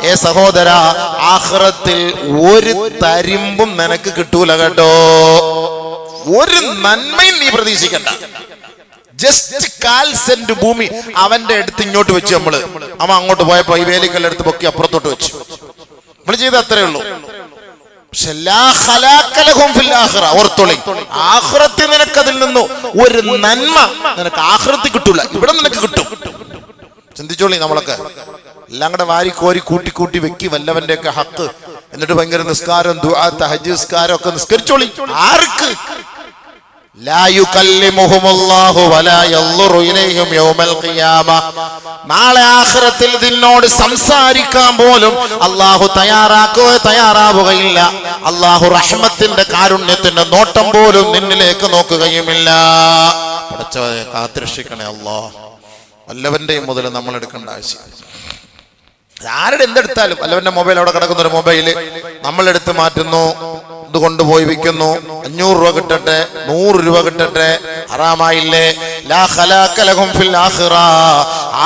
ഏ സഹോദര, ആഖിറത്തിൽ ഒരു തരിമ്പും നിനക്ക് കിട്ടൂല കേട്ടോ. ഒരു നന്മയും നീ പ്രതീക്ഷിക്കണ്ട. ജസ്റ്റ് 1/4 സെന്റ് ഭൂമി അവന്റെ അടുത്ത് ഇങ്ങോട്ട് വെച്ച് നമ്മള്, അവൻ അങ്ങോട്ട് പോയപ്പോ ഈ വേലിക്കല്ലെടുത്ത് പൊക്കി അപ്പുറത്തോട്ട് വെച്ചു. നമ്മൾ ചെയ്ത അത്രേ ഉള്ളൂ. പക്ഷെ ലാ ഖലാഖ ലഹും ഫിൽ ആഖിറ, ഓർത്തോളി, ആഖിറത്തിൽ നിനക്ക് അതിൽ നിന്ന് ഒരു നന്മ നിനക്ക് ആഖിറത്തിൽ കിട്ടൂല, ഇവിടെ നിനക്ക് കിട്ടും. ചിന്തിച്ചോളി. നമ്മളൊക്കെ എല്ലാം കൂടെ വാരി കോരി കൂട്ടി കൂട്ടി വെക്കി വല്ലവന്റെ ഒക്കെ ഹക്ക്, എന്നിട്ട് ഭയങ്കര നിസ്കാരം, ദുആ, തഹജ്ജുദ് നിസ്കാരം ഒക്കെ നിസ്കരിച്ചോളി. ആർക്ക്? ലാ യുകല്ലിമുഹുമുല്ലാഹു വലാ യൻളുറു ഇലൈഹിം യൗമൽ ഖിയാമ. നാളെ ആഖിറത്തിൽ നിന്നോട് സംസാരിക്കാൻ പോലും അല്ലാഹു തയ്യാറാവുകയില്ല. അല്ലാഹു റഹ്മത്തിന്റെ കാരുണ്യത്തിന്റെ നോട്ടം പോലും നിന്നിലേക്ക് നോക്കുകയുമില്ല. പടച്ചവനെ കാത്തുരക്ഷിക്കണേ അല്ലാഹ്. വല്ലവന്റെയും മുതൽ നമ്മൾ എടുക്കേണ്ട ആവശ്യം. ആരുടെ എന്തെടുത്താലും വല്ലവന്റെ മൊബൈൽ അവിടെ കിടക്കുന്ന ഒരു മൊബൈല് നമ്മളെടുത്ത് മാറ്റുന്നു, ഇത് കൊണ്ടുപോയി വിൽക്കുന്നു, 500 രൂപ കിട്ടട്ടെ, 100 രൂപ കിട്ടട്ടെ, ഹറാമായില്ലേ? ലാ ഖലാഖ ലഹും ഫിൽ ആഖിറ.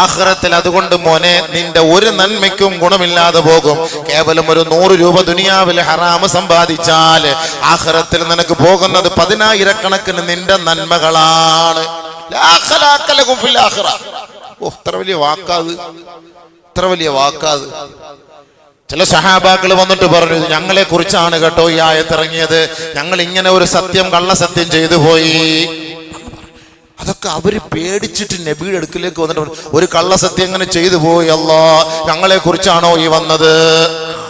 ആഖിറത്തിൽ അതുകൊണ്ട് മോനെ നിന്റെ ഒരു നന്മയ്ക്കും ഗുണമില്ലാതെ പോകും. കേവലം ഒരു 100 രൂപ ദുനിയാവിൽ ഹറാമ് സമ്പാദിച്ചാൽ ആഖിറത്തിൽ നിനക്ക് പോകുന്നത് 10,000 നിന്റെ നന്മകളാണ്. ലാ ഖലാഖ ലഹും ഫിൽ ആഖിറ. ഓ, ഇത്ര വലിയ വാക്കാത്, ഇത്ര വലിയ വാക്കാത്. ചില സഹാബാക്കൾ വന്നിട്ട് പറഞ്ഞു, ഞങ്ങളെ കുറിച്ചാണ് കേട്ടോ ഈ ആയത്ത് ഇറങ്ങിയത്, ഞങ്ങൾ ഇങ്ങനെ ഒരു സത്യം കള്ളസത്യം ചെയ്തു പോയി. അതൊക്കെ അവര് പേടിച്ചിട്ട് നബിയുടെ അടുക്കിലേക്ക് വന്നിട്ട് ഒരു കള്ളസത്യം ഇങ്ങനെ ചെയ്തു പോയി, അല്ലാഹ് ഞങ്ങളെ കുറിച്ചാണോ ഈ വന്നത്?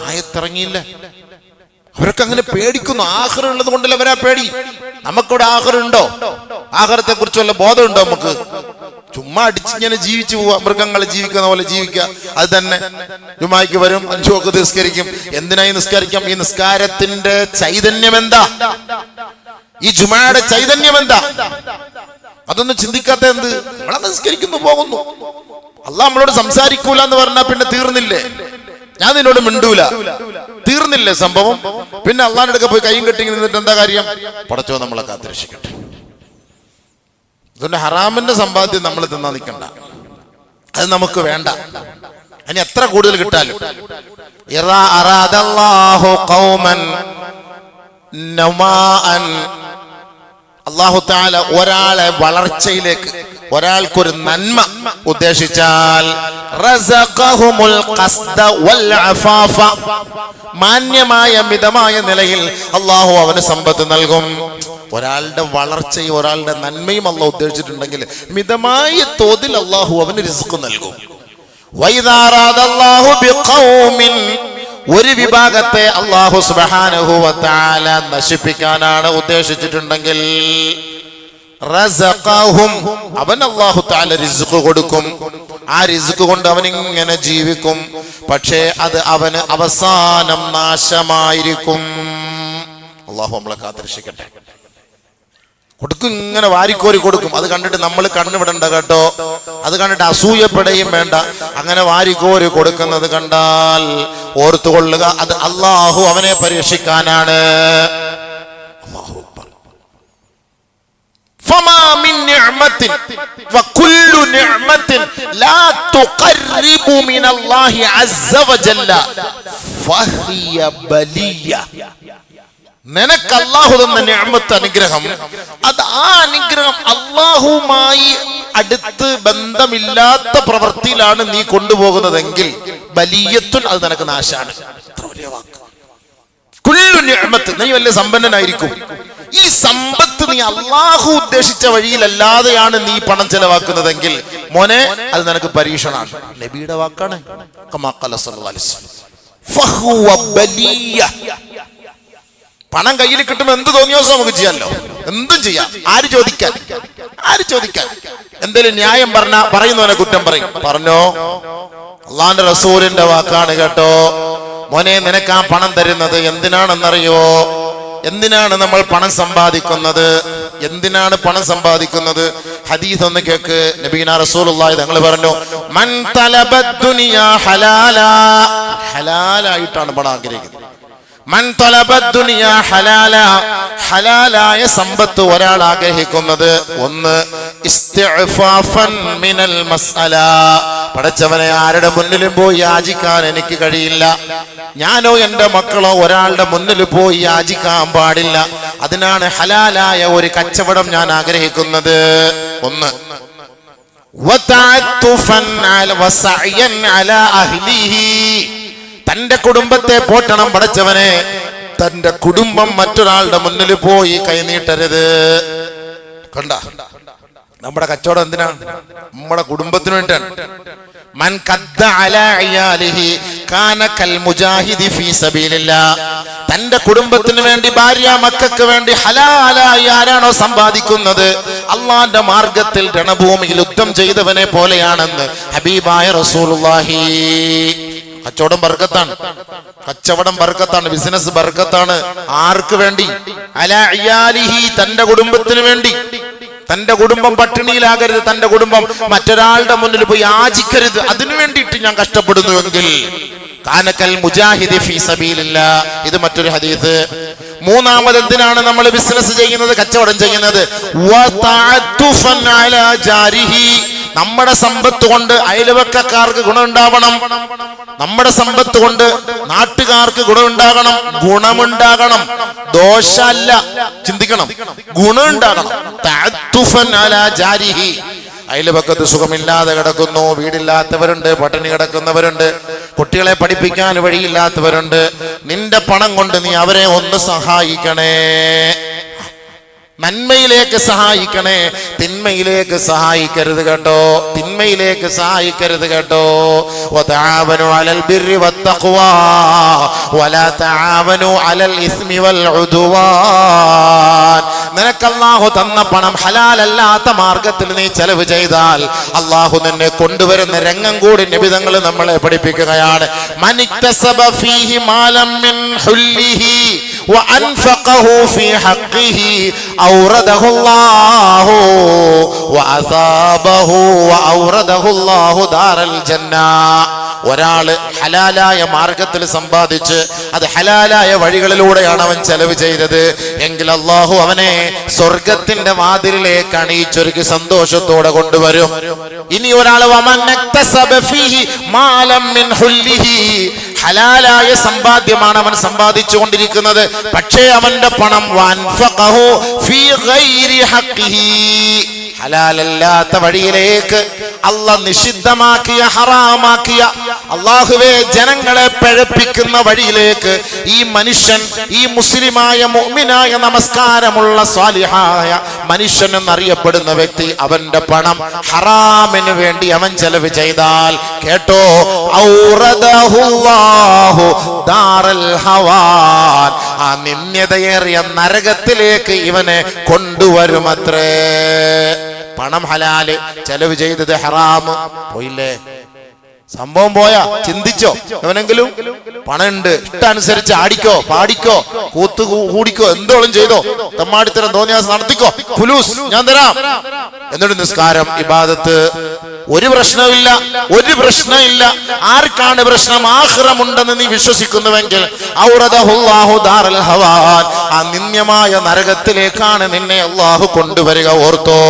ആയത്തിറങ്ങിയില്ല. അവരൊക്കെ അങ്ങനെ പേടിക്കുന്നു. ആഖിറ ഉള്ളത് കൊണ്ടല്ല അവരാ പേടി. നമുക്കിവിടെ ആഖിറ ഉണ്ടോ? ആഖിറത്തെ കുറിച്ച് വല്ല ബോധമുണ്ടോ നമുക്ക്? ചുമ്മാ അടിച്ചിങ്ങനെ ജീവിച്ചു പോവാ, മൃഗങ്ങൾ ജീവിക്കുന്ന പോലെ ജീവിക്കുക. അത് തന്നെ ജുമായ്ക്ക് വരും, 5 വക്ത് നിസ്കരിക്കും. എന്തിനായി നിസ്കരിക്കാം? ഈ നിസ്കാരത്തിന്റെ ചൈതന്യം എന്താ? ഈ ജുമായുടെ ചൈതന്യം എന്താ? അതൊന്നും ചിന്തിക്കാത്ത എന്ത്? നമ്മളെ നിസ്കരിക്കുന്നു, പോകുന്നു. അള്ളാഹ് നമ്മളോട് സംസാരിക്കൂല എന്ന് പറഞ്ഞാൽ പിന്നെ തീർന്നില്ലേ? ഞാൻ നിന്നോട് മിണ്ടൂല, തീർന്നില്ലേ സംഭവം? പിന്നെ അള്ളാഹിന്റെ അടുക്ക പോയി കൈയും കെട്ടി നിന്നിട്ട് എന്താ കാര്യം? പടച്ചോ നമ്മളെ കാത്തുരക്ഷിക്കട്ടെ. അതുകൊണ്ട് ഹറാമിന്റെ സമ്പാദ്യം നമ്മൾ തിന്നാ നിൽക്കണ്ട, അത് നമുക്ക് വേണ്ട. ഇനി എത്ര കൂടുതൽ കിട്ടാലും. ഇറാ അറാദല്ലാഹു ഖൗമൻ നമാഅൻ, അല്ലാഹു തആല ഒരാളെ വളർച്ചയിലേക്ക്, ഒരാൾക്കൊരു നന്മ ഉദ്ദേശിച്ചാൽ റസഖഹുമുൽ ഖസ്ദ വൽ അഫാഫ, മാന്യമായ മിതമായ നിലയിൽ അല്ലാഹു അവന് സമ്പത്ത് നൽകും. ഒരാളുടെ വളർച്ചയും ഒരാളുടെ നന്മയും അല്ലാഹു ഉദ്ദേശിച്ചിട്ടുണ്ടെങ്കിൽ മിതമായ തോതിൽ അല്ലാഹു അവന് റിസ്ക് നൽകും. വൈദാ അറാദല്ലാഹു ബിഖൗമിൻ, ഒരു വിഭാഗത്തെ അല്ലാഹു സുബ്ഹാനഹു വ തആല നശിപ്പിക്കാനാണ് ഉദ്ദേശിച്ചിട്ടുണ്ടെങ്കിൽ റസഖഹും, അവൻ അല്ലാഹു തആല റിസ്ക് കൊടുക്കും. ആ റിസ്ക് കൊണ്ട് അവൻ ഇങ്ങനെ ജീവിക്കും. പക്ഷേ അത് അവന് അവസാനം നാശമായിരിക്കും. അല്ലാഹു നമ്മളെ കാത്തിരക്ഷിക്കട്ടെ. കൊടുക്കും, ഇങ്ങനെ വാരിക്കോരി കൊടുക്കും. അത് കണ്ടിട്ട് നമ്മൾ കണ്ണുവിടണ്ട കേട്ടോ. അത് കണ്ടിട്ട് അസൂയപ്പെടുകയും വേണ്ട. അങ്ങനെ വാരിക്കോരി കൊടുക്കുന്നത് കണ്ടാൽ ഓർത്തുകൊള്ളുക, അത് അല്ലാഹു അവനെ പരീക്ഷിക്കാനാണ്. അല്ലാഹു അക്ബർ. فما من نعمة وكل نعمة لا تقرب من الله عز وجل فهي بلية. നിനക്ക് അല്ലാഹു തന്ന നിഅമത്ത്, അനുഗ്രഹം, അത് ആ അനുഗ്രഹം അല്ലാഹുമായി അടുത്ത് ബന്ധമില്ലാത്ത പ്രവൃത്തിയിലാണ് നീ കൊണ്ടുപോകുന്നതെങ്കിൽ ബലിയത്തുൻ, അത് നിനക്ക് നാശാണ്. കുല്ലു നിഅമത്ത്, നീ വലിയ സമ്പന്നനായിരിക്കും, ഈ സമ്പത്ത് നീ അല്ലാഹു ഉദ്ദേശിച്ച വഴിയിലല്ലാതെയാണ് നീ പണം ചെലവാക്കുന്നതെങ്കിൽ മോനെ അത് നിനക്ക് പരീക്ഷണാണ്. നബിയുടെ വാക്കാണ്. കമാ ഖല സല്ലല്ലാഹു അലൈഹി വസല്ലം ഫഹുവ ബലിയ. പണം കയ്യിൽ കിട്ടുമ്പോൾ എന്ത് തോന്നിയോ നമുക്ക് ചെയ്യാമല്ലോ, എന്തും ചെയ്യാം. ആര് ചോദിക്കാൻ? എന്തെങ്കിലും ന്യായം പറയുന്നവനെ കുറ്റം പറയും. പറഞ്ഞോ, അള്ളാന്റെ റസൂലിന്റെ വാക്കാണ് കേട്ടോ. മോനെ, നിനക്ക് ആ പണം തരുന്നത് എന്തിനാണെന്നറിയോ? എന്തിനാണ് നമ്മൾ പണം സമ്പാദിക്കുന്നത്? എന്തിനാണ് പണം സമ്പാദിക്കുന്നത്? ഹദീസ് ഒന്ന് കേക്ക്. നബീന റസൂലുള്ളാഹി തങ്ങൾ പറഞ്ഞു, മൻ തലബദ് ദുനിയാ ഹലാലാ, ഹലാലായിട്ടാണ് പണം ആഗ്രഹിക്കുന്നത്. മൻ തലബദ് ദുനിയാ ഹലാലാ, ഹലാലായ സമ്പത്ത് ഒരാൾ ആഗ്രഹിക്കുന്നത്, ഒന്ന് ഇസ്തിഅഫാഫൻ മിനൽ മസ്അല, പടച്ചവനെ ആരുടെ മുന്നിലും പോയി യാചിക്കാൻ എനിക്ക് കഴിയില്ല, ഞാനോ എൻ്റെ മക്കളോ ഒരാളുടെ മുന്നിൽ പോയി യാചിക്കാൻ പാടില്ല. അതിനാണ് ഹലാലായ ഒരു കച്ചവടം ഞാൻ ആഗ്രഹിക്കുന്നത്. ഒന്ന് വതഅത്തുഫൻ വസഅയൻ അലാ അഹ്ലിഹി, തന്റെ കുടുംബത്തെ പോറ്റണം പടച്ചവനെ. തന്റെ കുടുംബം മറ്റൊരാളുടെ മുന്നിൽ പോയി കൈനീട്ടരുത്. കണ്ട, നമ്മുടെ കച്ചവടം എന്തിനാണ്? നമ്മുടെ കുടുംബത്തിന് വേണ്ടിയാണ്. മൻ ഖദ്ദ അലാ ഇയാലിഹി കാന കൽ മുജാഹിദി ഫീ സബീലില്ലാഹ്, തന്റെ കുടുംബത്തിന് വേണ്ടി, ഭാര്യ മക്കൾക്ക് വേണ്ടി ഹലാലായി ആരാണോ സമ്പാദിക്കുന്നത്, അള്ളാന്റെ മാർഗത്തിൽ രണഭൂമിയിൽ യുദ്ധം ചെയ്തവനെ പോലെയാണെന്ന് ഹബീബായ റസൂലുള്ളാഹി. കച്ചവടം ബർക്കത്താണ്, കച്ചവടം ബർക്കത്താണ്, ബിസിനസ് ബർക്കത്താണ്. ആർക്ക് വേണ്ടി? അലാ ഇയാലിഹി, തന്റെ കുടുംബത്തിന് വേണ്ടി. തന്റെ കുടുംബം പട്ടിണിയിലാകരുത്, തന്റെ കുടുംബം മറ്റൊരാളുടെ മുന്നിൽ പോയി യാചിക്കരുത്. അതിനു വേണ്ടിയിട്ട് ഞാൻ കഷ്ടപ്പെടുന്നുവെങ്കിൽ കാനക്കൽ മുജാഹിദി ഫീ സബീലില്ലാഹ്. ഇത് മറ്റൊരു ഹദീസ്. മൂന്നാമത് എന്തിനാണ് നമ്മൾ ബിസിനസ് ചെയ്യുന്നത്, കച്ചവടം ചെയ്യുന്നത്? വതഅത്തുഫൻ അലാ ജാരിഹി, നമ്മുടെ സമ്പത്ത് കൊണ്ട് അയൽവക്കക്കാർക്ക് ഗുണമുണ്ടാവണം, നമ്മുടെ സമ്പത്ത് കൊണ്ട് നാട്ടുകാർക്ക് ഗുണമുണ്ടാകണം. ദോഷമല്ല, ചിന്തിക്കണം, ഗുണമുണ്ടാകണം. തഅത്തുഫൻ അലാ ജാരിഹി, അയൽവക്കത്ത് സുഖമില്ലാതെ കിടക്കുന്നു, വീടില്ലാത്തവരുണ്ട്, പട്ടിണി കിടക്കുന്നവരുണ്ട്, കുട്ടികളെ പഠിപ്പിക്കാൻ വഴിയില്ലാത്തവരുണ്ട്. നിന്റെ പണം കൊണ്ട് നീ അവരെ ഒന്ന് സഹായിക്കണേ, നന്മയിലേക്ക് സഹായിക്കണേ, തിന്മയിലേക്ക് സഹായിക്കരുത് കേട്ടോ, തിന്മയിലേക്ക് സഹായിക്കരുത് കേട്ടോ. വതആവനു അലൽ ബിർരി വത്തഖ്വാ വലാ തആവനു അലൽ ഇസ്മി വൽ ഉദ്വാൻ. നിനക്ക് അല്ലാഹു തന്ന പണം ഹലാലല്ലാത്ത മാർഗത്തിൽ നീ ചെലവ് ചെയ്താൽ അല്ലാഹു നിന്നെ കൊണ്ടുവരുന്ന രംഗം കൂടി നബി തങ്ങൾ നമ്മളെ പഠിപ്പിക്കുകയാണ്. മനിക്തസബ ഫീഹി മാലം മിൻ ഹുല്ലിഹി വഅൻഫഖഹു ഫീ ഹഖ്ഖിഹി ഔറദഹു അല്ലാഹു വഅസാബഹു വഔറദഹു അല്ലാഹു ദാറൽ ജന്ന. ഒരാള് ഹലാലായ മാർഗത്തിൽ സമ്പാദിച്ച് അത് ഹലാലായ വഴികളിലൂടെയാണ് അവൻ ചെലവ് ചെയ്തത് എങ്കിൽ അല്ലാഹു അവനെ സ്വർഗത്തിന്റെ വാതിലിലേക്ക് അണിയിച്ചൊരുക്കി സന്തോഷത്തോടെ കൊണ്ടുവരും. ഇനി ഒരാൾ ഹലാലായ സമ്പാദ്യമാണ് അവൻ സമ്പാദിച്ചു കൊണ്ടിരിക്കുന്നത്, പക്ഷേ അവന്റെ പണം ഹലാലല്ലാത്ത വഴിയിലേക്ക് അല്ലാഹ് നിഷിദ്ധമാക്കിയ ഹറാമാക്കിയ അല്ലാഹുവേ ജനങ്ങളെ പഴപ്പിക്കുന്ന വഴിയിലേക്ക് ഈ മനുഷ്യൻ, ഈ മുസ്ലിമായ മുഅ്മിനായ നമസ്കാരമുള്ള സ്വാലിഹായ മനുഷ്യൻ എന്നറിയപ്പെടുന്ന വ്യക്തി അവന്റെ പണം ഹറാമിന് വേണ്ടി അവൻ ചെലവ് ചെയ്താൽ കേട്ടോ, ഔറദഹുല്ലാഹു ദാറൽ ഹവാൻ, ആ നിന്ദ്യതയേറിയ നരകത്തിലേക്ക് ഇവനെ കൊണ്ടുവരുമത്രേ. പണം ഹലാല്, ചെലവ് ചെയ്തത് ഹറാം, പോയില്ലേ? സംഭവം പോയാ? ചിന്തിച്ചോ? എവനെങ്കിലും പണമുണ്ട്, ഇഷ്ടനുസരിച്ച് ആടിക്കോ, പാടിക്കോ, കൂത്ത് കൂടിക്കോ, എന്തോളം ചെയ്തോ, തമ്മാടിത്തരം തോന്നിയാസം നടത്തിക്കോ, ഫുലൂസ് ഞാൻ തരാം. എന്നിട്ട് നിസ്കാരം, ഇബാദത്ത്, ഒരു പ്രശ്നമില്ല, ഒരു പ്രശ്നമില്ല. ആർക്കാണ് പ്രശ്നം? ആഖിറമുണ്ടെന്ന് നീ വിശ്വസിക്കുന്നുവെങ്കിൽ ഔറദഹുല്ലാഹു ദാറൽ ഹവാൻ, ആ നിന്ദ്യമായ നരകത്തിലേക്കാണ് നിന്നെ അല്ലാഹു കൊണ്ടുവരിക. ഓർത്തോ,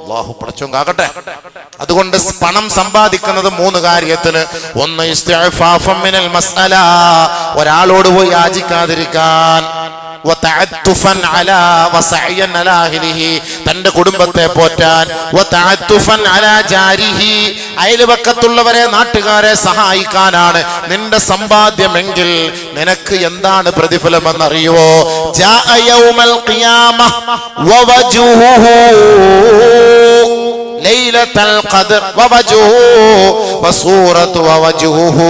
അല്ലാഹു പടച്ചോൻ കാക്കട്ടെ. അതുകൊണ്ട് പണം സമ്പാദിക്കുന്നത് 3 കാര്യത്തിന്. ഒന്ന്, ഇസ്തിഅഫാഫൻ മിനൽ മസ്അല, ഒരാളോട് പോയി യാചിക്കാതിരിക്കാൻ. വതഅത്തുഫൻ അലാ വസഅയൻ അലാ അഹ്ലിഹി, തന്റെ കുടുംബത്തെ പോറ്റാൻ. വതഅത്തുഫൻ അലാ ജാരിഹി, അയൽവക്കത്തുള്ളവരെ, നാട്ടുകാരെ സഹായിക്കാനാണ് നിന്റെ സമ്പാദ്യമെങ്കിൽ നിനക്ക് എന്താണ് പ്രതിഫലമെന്നറിയുവോ? ജാഅ യൗമൽ ഖിയാമഹ വവജ്ഹുഹു ലൈലത്തുൽ ഖദ്ർ വവജ്ഹുഹു വസൂറത്തു വവജ്ഹുഹു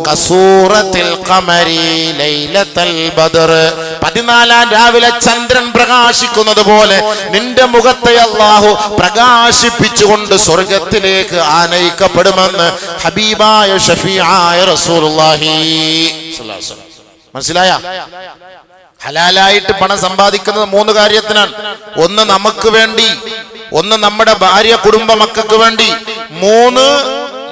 കസൂറത്തിൽ ഖമരി ലൈലത്തുൽ ബദർ. 14-ാം രാവിലെ ചന്ദ്രൻ പ്രകാശിക്കുന്നത് പോലെ നിന്റെ മുഖത്തെ അല്ലാഹു പ്രകാശിപ്പിച്ചുകൊണ്ട് സ്വർഗത്തിലേക്ക് ആനയിക്കപ്പെടുമെന്ന് ഹബീബായ ഷഫീആയ റസൂലുള്ളാഹി സ്വല്ലല്ലാഹു അലൈഹി വസല്ലം. മനസ്സിലായ? ഹലാലായിട്ട് പണം സമ്പാദിക്കുന്നത് 3 കാര്യത്തിനാണ്. ഒന്ന്, നമുക്ക് വേണ്ടി. ഒന്ന്, നമ്മുടെ ഭാര്യ, കുടുംബ മക്കൾക്ക് വേണ്ടി. 3,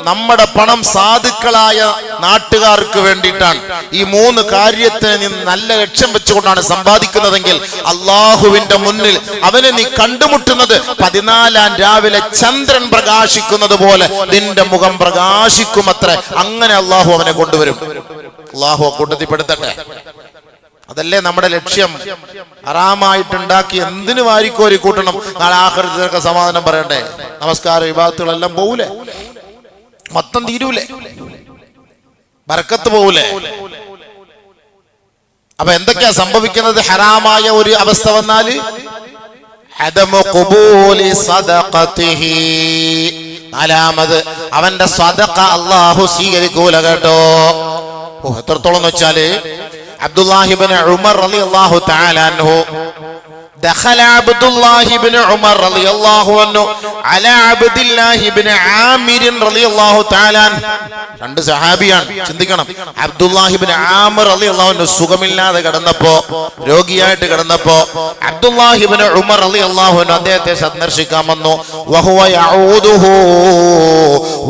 നമ്മുടെ പണം സാധുക്കളായ നാട്ടുകാർക്ക് വേണ്ടിയിട്ടാണ്. ഈ 3 കാര്യത്തിന് നീ നല്ല ലക്ഷ്യം വെച്ചുകൊണ്ടാണ് സമ്പാദിക്കുന്നതെങ്കിൽ അള്ളാഹുവിന്റെ മുന്നിൽ അവനെ നീ കണ്ടുമുട്ടുന്നത് 14-ാം രാവിലെ ചന്ദ്രൻ പ്രകാശിക്കുന്നത് പോലെ നിന്റെ മുഖം പ്രകാശിക്കുമത്രേ. അങ്ങനെ അള്ളാഹു അവനെ കൊണ്ടുവരും. അള്ളാഹു കൂട്ടത്തിൽപ്പെടുത്തട്ടെ. അതല്ലേ നമ്മുടെ ലക്ഷ്യം. ഹറാമായിട്ടുണ്ടാക്കി എന്തിനു വാരിക്കോരി കൂട്ടണം? നാളെ ആഖിറത്തിലൊക്കെ സമാധാനം പറയണ്ടേ? നമസ്കാരം, ഇബാദത്തുകളെല്ലാം പോവൂലേ? മൊത്തം തീരൂലേ? ബർക്കത്ത് പോവൂലേ? അപ്പൊ എന്തൊക്കെയാ സംഭവിക്കുന്നത്? ഹറാമായ ഒരു അവസ്ഥ വന്നാല് അദമു ഖുബൂലി സദഖതിഹി, 4-മത് അവന്റെ സദഖ അല്ലാഹു സ്വീകരിക്കൂല കേട്ടോ. എത്രത്തോളം എന്ന് വെച്ചാല് അബ്ദുല്ലാഹി ഇബ്നു ഉമർ റളിയല്ലാഹു തആല അൻഹു دخل عبد الله بن عمر رضي الله عنه على عبد الله بن عامر رضي الله تعالى عنه. 2 സഹാബിയാണ്, ചിന്തിക്കണം. അബ്ദുല്ലാഹി ഇബ്നു ആമിർ റളിയല്ലാഹു അൻഹു സുഖമില്ലാതെ കിടന്നപ്പോ, രോഗിയായിട്ട് കിടന്നപ്പോ അബ്ദുല്ലാഹി ഇബ്നു ഉമർ റളിയല്ലാഹു അൻഹു അദ്ദേഹത്തെ സന്ദർശിക്കാൻ വന്നു. വഹുവ യഊദുഹു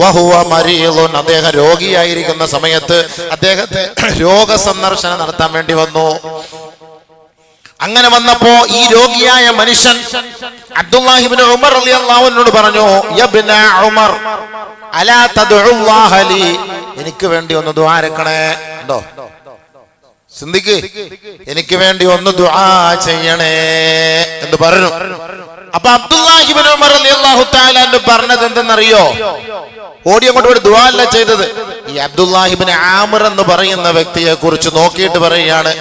വഹുവ മരീദുൻ, അദ്ദേഹം രോഗിയായിരിക്കുന്ന സമയത്ത് അദ്ദേഹത്തെ രോഗസന്ദർശനം നടത്താൻ വേണ്ടി വന്നു. അങ്ങനെ വന്നപ്പോ ഈ രോഗിയായ മനുഷ്യൻ അബ്ദുല്ലാഹി ഇബ്നു ഉമർ റളിയല്ലാഹു അൻഹു പറഞ്ഞു, യബ്ന ഉമർ അലാ തദ്ഉല്ലാഹ ലി, എനിക്ക് വേണ്ടി ഒന്ന് ദുആ രക്കണേ. ഉണ്ടോ? ചിന്തിക്ക്, എനിക്ക് വേണ്ടി ഒന്ന് ദുആ ചെയ്യണേ എന്ന് പറഞ്ഞു. അപ്പൊ അബ്ദുല്ലാഹി ഇബ്നു ഉമർ റളിയല്ലാഹു തആല അൻഹു പറഞ്ഞത് എന്തെന്നറിയോ? ഓടി അങ്ങോട്ട് ഒരു ദുആ അല്ല ചെയ്തത്. ഈ അബ്ദുല്ലാഹി ഇബ്നു ആമിർ എന്ന് പറയുന്ന വ്യക്തിയെ കുറിച്ച് നോക്കിയിട്ട് പറയുകയാണ്,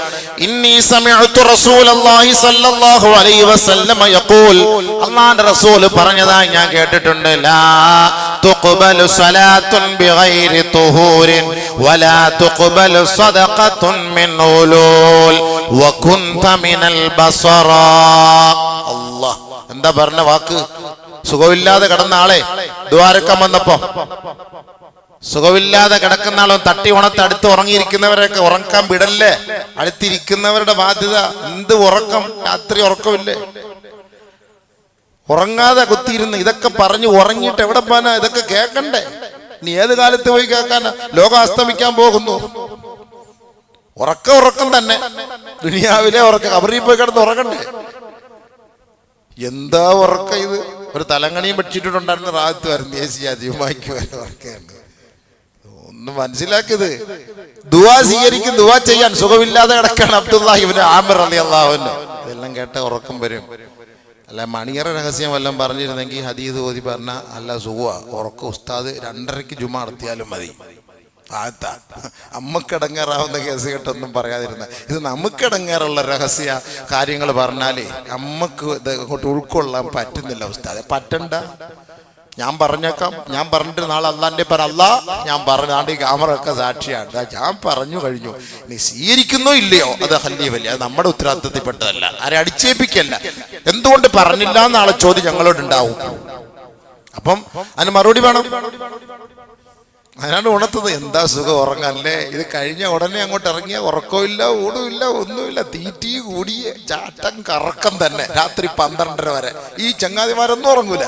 ഇന്നി സമിഅതു റസൂലല്ലാഹി സ്വല്ലല്ലാഹു അലൈഹി വസല്ലം യഖൂൽ, അല്ലാഹുവിന്റെ റസൂൽ പറഞ്ഞതായി ഞാൻ കേട്ടിട്ടുണ്ട്, ലാ തുഖ്ബലു സ്വലാത്തുൻ ബിഗൈരി തുഹൂരിൻ വലാ തുഖ്ബലു സദഖത്തുൻ മിൻ ഉലൂൽ വകുൻത മിനൽ ബസറ. അല്ലാഹ് എന്താ പറഞ്ഞ വാക്ക്? സുഖമില്ലാതെ കിടന്ന ആളെ ദ്വാരക്കം വന്നപ്പോ, സുഖമില്ലാതെ കിടക്കുന്ന ആളും തട്ടി ഉണത്ത് അടുത്ത് ഉറങ്ങിയിരിക്കുന്നവരൊക്കെ ഉറക്കാൻ വിടല്ലേ? അടുത്തിരിക്കുന്നവരുടെ ബാധ്യത. എന്ത് ഉറക്കം? രാത്രി ഉറക്കമില്ലേ? ഉറങ്ങാതെ കുത്തിയിരുന്ന് ഇതൊക്കെ പറഞ്ഞു ഉറങ്ങിയിട്ട് എവിടെ പോകാനാ? ഇതൊക്കെ കേൾക്കണ്ടേ? ഇനി ഏത് കാലത്ത് പോയി കേൾക്കാനാ? ലോകം അസ്തമിക്കാൻ പോകുന്നു. ഉറക്കം തന്നെ. ദുനിയാവിലെ ഉറക്കം. ഖബറിൽ പോയി കിടന്ന് ഉറങ്ങണ്ടേ? എന്താ ഉറക്കം ഇത്? ഒരു തലങ്ങണിയും വെച്ചിട്ടുണ്ടായിരുന്ന റാത്ത് വരുന്ന ഏസിയാദ്യമായിക്ക് ഉറക്കാണ്. ഒന്ന് മനസ്സിലാക്കിയത്. ദുആ സ്വീകരിക്കും, ദുആ ചെയ്യാൻ സുഖമില്ലാതെ കിടക്കാണ് അബ്ദുല്ലാഹി ഇബ്നു ആമിർ റളിയല്ലാഹു അൻഹു. ഇതെല്ലാം കേട്ട ഉറക്കം വരും. അല്ല മണിയറ രഹസ്യം വല്ലതും പറഞ്ഞിരുന്നെങ്കിൽ ഹദീസ് ഓതി പറഞ്ഞ അല്ല സുഖ ഉറക്ക ഉസ്താദ് 2:30 ജുമ നടത്തിയാലും മതി. അമ്മക്കിടങ്ങേറാവുന്ന കേസ് കേട്ടൊന്നും പറയാതിരുന്ന ഇത് നമുക്കിടങ്ങേറുള്ള രഹസ്യ കാര്യങ്ങൾ പറഞ്ഞാലേ അമ്മക്ക് ഇത് അങ്ങോട്ട് ഉൾക്കൊള്ളാൻ പറ്റുന്നില്ല ഉസ്താദെ. പറ്റണ്ട, ഞാൻ പറഞ്ഞേക്കാം. ഞാൻ പറഞ്ഞിട്ട് നാളെ അള്ളാന്റെ പറ അല്ലാ ഞാൻ പറഞ്ഞാണ്ട് ഈ ക്യാമറ ഒക്കെ സാക്ഷിയാണ്. ഞാൻ പറഞ്ഞു കഴിഞ്ഞു. നീ സ്വീകരിക്കുന്നോ ഇല്ലയോ അത് ഹല്ലിയവല്ലേ, അത് നമ്മുടെ ഉത്തരവാദിത്തത്തിൽപ്പെട്ടതല്ല. ആരെ അടിച്ചേൽപ്പിക്കല്ല. എന്തുകൊണ്ട് പറഞ്ഞില്ല എന്നാളെ ചോദ്യം ഞങ്ങളോട് ഉണ്ടാവും. അപ്പം അതിന് മറുപടി വേണം. അതിനാണ് ഉണർത്തത്. എന്താ സുഖം ഉറങ്ങാല്ലേ. ഇത് കഴിഞ്ഞ ഉടനെ അങ്ങോട്ട് ഇറങ്ങിയ ഉറക്കമില്ല, ഊടുമില്ല, ഒന്നുമില്ല. തീറ്റി കൂടിയ ചാട്ടം കറക്കം തന്നെ രാത്രി 12:30 വരെ. ഈ ചങ്ങാതിമാരൊന്നും ഉറങ്ങൂല.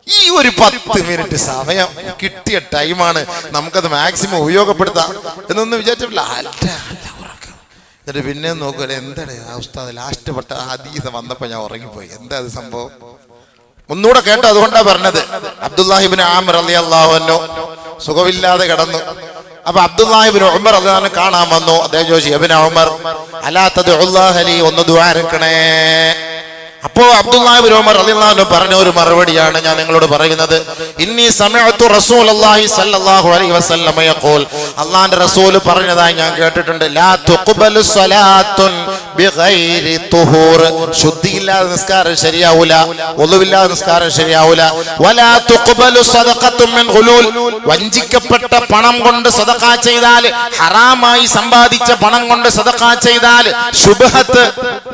ഈ ഒരു 10 മിനിറ്റ് സമയം കിട്ടിയ ടൈമാണ്, നമുക്കത് മാക്സിമം ഉപയോഗപ്പെടുത്താം എന്നൊന്നും വിചാരിച്ചിട്ടില്ല. എന്നിട്ട് പിന്നെ നോക്കുക എന്താണ് ആ ഉസ്താദ് ലാസ്റ്റ് പെട്ട ഹദീസ് വന്നപ്പോ ഞാൻ ഉറങ്ങിപ്പോയി. എന്താ അത് സംഭവം ഒന്നുകൂടെ കേട്ടോ. അതുകൊണ്ടാ പറഞ്ഞത്. അബ്ദുല്ലാഹിബ്നു ആമിർ റളിയല്ലാഹു അൻഹു സുഖമില്ലാതെ കിടന്നു. അപ്പൊ അബ്ദുല്ലാഹിബ്നു ഉമർ റളിയല്ലാഹു അൻഹു കാണാൻ വന്നു. അദ്ദേഹം ചോദിച്ചു, ഇബ്നു ഉമർ അലാ തദ്ഉല്ലാഹ ലി, ഒന്ന് ദുആ ഇറക്കണേ. അപ്പോ അബ്ദുല്ലാഹിബ്നു ഉമർ റളിയല്ലാഹു അൻഹു പറഞ്ഞ ഒരു മറുപടിയാണ് ഞാൻ നിങ്ങളോട് പറയുന്നത്. ഇന്നി സമിഅതു റസൂലുള്ളാഹി സ്വല്ലല്ലാഹു അലൈഹി വസല്ലം യഖൂൽ, അല്ലാഹുവിന്റെ റസൂൽ പറഞ്ഞതായി ഞാൻ കേട്ടിട്ടുണ്ട്. ലാ തുഖ്ബലു സ്വലാത്തുൻ ബിഗൈരി തുഹൂർ, ശുദ്ധിയില്ലാതെ നിസ്കാരം ശരിയാവൂല, വുളുവില്ലാതെ നിസ്കാരം ശരിയാവൂല. വലാ തുഖ്ബലു സദഖത്തുൻ മിൻ ഗുലൂൽ, വഞ്ചിക്കപ്പെട്ട പണം കൊണ്ട് സദഖ ചെയ്താൽ, ഹറാമായി സമ്പാദിച്ച പണം കൊണ്ട് സദഖ ചെയ്താൽ, ശുബ്ഹത്ത്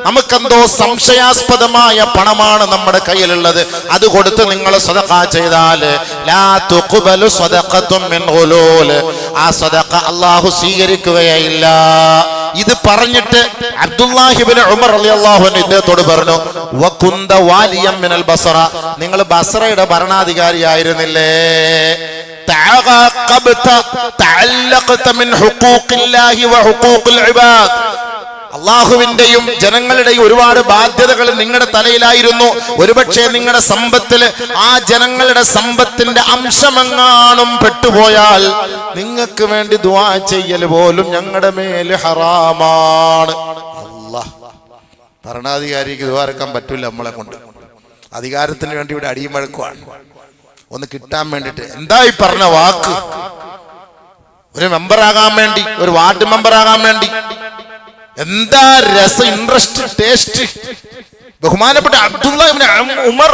നമുക്കെന്തോ സംശയാസ്പദമായ പണമാണ് നമ്മുടെ കയ്യിലുള്ളത്, അത് കൊടുത്ത് നിങ്ങൾ സദഖ ചെയ്താൽ ലാ തുഖ്ബലു സദഖത്തുൻ മിൻ ഗുലൂൽ, ആ സദഖ അല്ലാഹു സ്വീകരിക്കുകയില്ല. ഇത് പറഞ്ഞിട്ട് അബ്ദുല്ലാഹിബ്നു ഉമർ റളിയല്ലാഹു അൻഹു ഇദ്ദേഹത്തോട് പറഞ്ഞു, വകുന്ത വാലിയം മിനൽ ബസറ, നിങ്ങൾ ബസറയുടെ ഭരണാധികാരിയായിരുന്നില്ലേ. തഅഖബത തഅല്ലഖത മിൻ ഹുഖൂഖില്ലാഹി വ ഹുഖൂഖിൽ ഇബാദ്, അള്ളാഹുവിന്റെയും ജനങ്ങളുടെയും ഒരുപാട് ബാധ്യതകൾ നിങ്ങളുടെ തലയിലായിരുന്നു. ഒരുപക്ഷെ നിങ്ങളുടെ സമ്പത്തിൽ ആ ജനങ്ങളുടെ സമ്പത്തിന്റെ അംശമെങ്ങാനും പെട്ടുപോയാൽ നിങ്ങൾക്ക് വേണ്ടി ദുആ ചെയ്യൽ പോലും ഞങ്ങളുടെ മേൽ ഹറാമാണ്. അല്ലാഹ്, ഭരണാധികാരിക്ക് ദുആ ഇറക്കാൻ പറ്റൂല നമ്മളെ കൊണ്ട്. അധികാരത്തിന് വേണ്ടി ഇവിടെ അടിമഴക്കുവാണ്, ഒന്ന് കിട്ടാൻ വേണ്ടിട്ട്. എന്താ ഈ പറഞ്ഞ വാക്ക്? ഒരു മെമ്പറാകാൻ വേണ്ടി, ഒരു വാർഡ് മെമ്പറാകാൻ വേണ്ടി എന്താ രസം, ഇൻട്രസ്റ്റ്, ടേസ്റ്റ്. ബഹുമാനപ്പെട്ട അബ്ദുല്ലാഹിബ്നു ഉമർ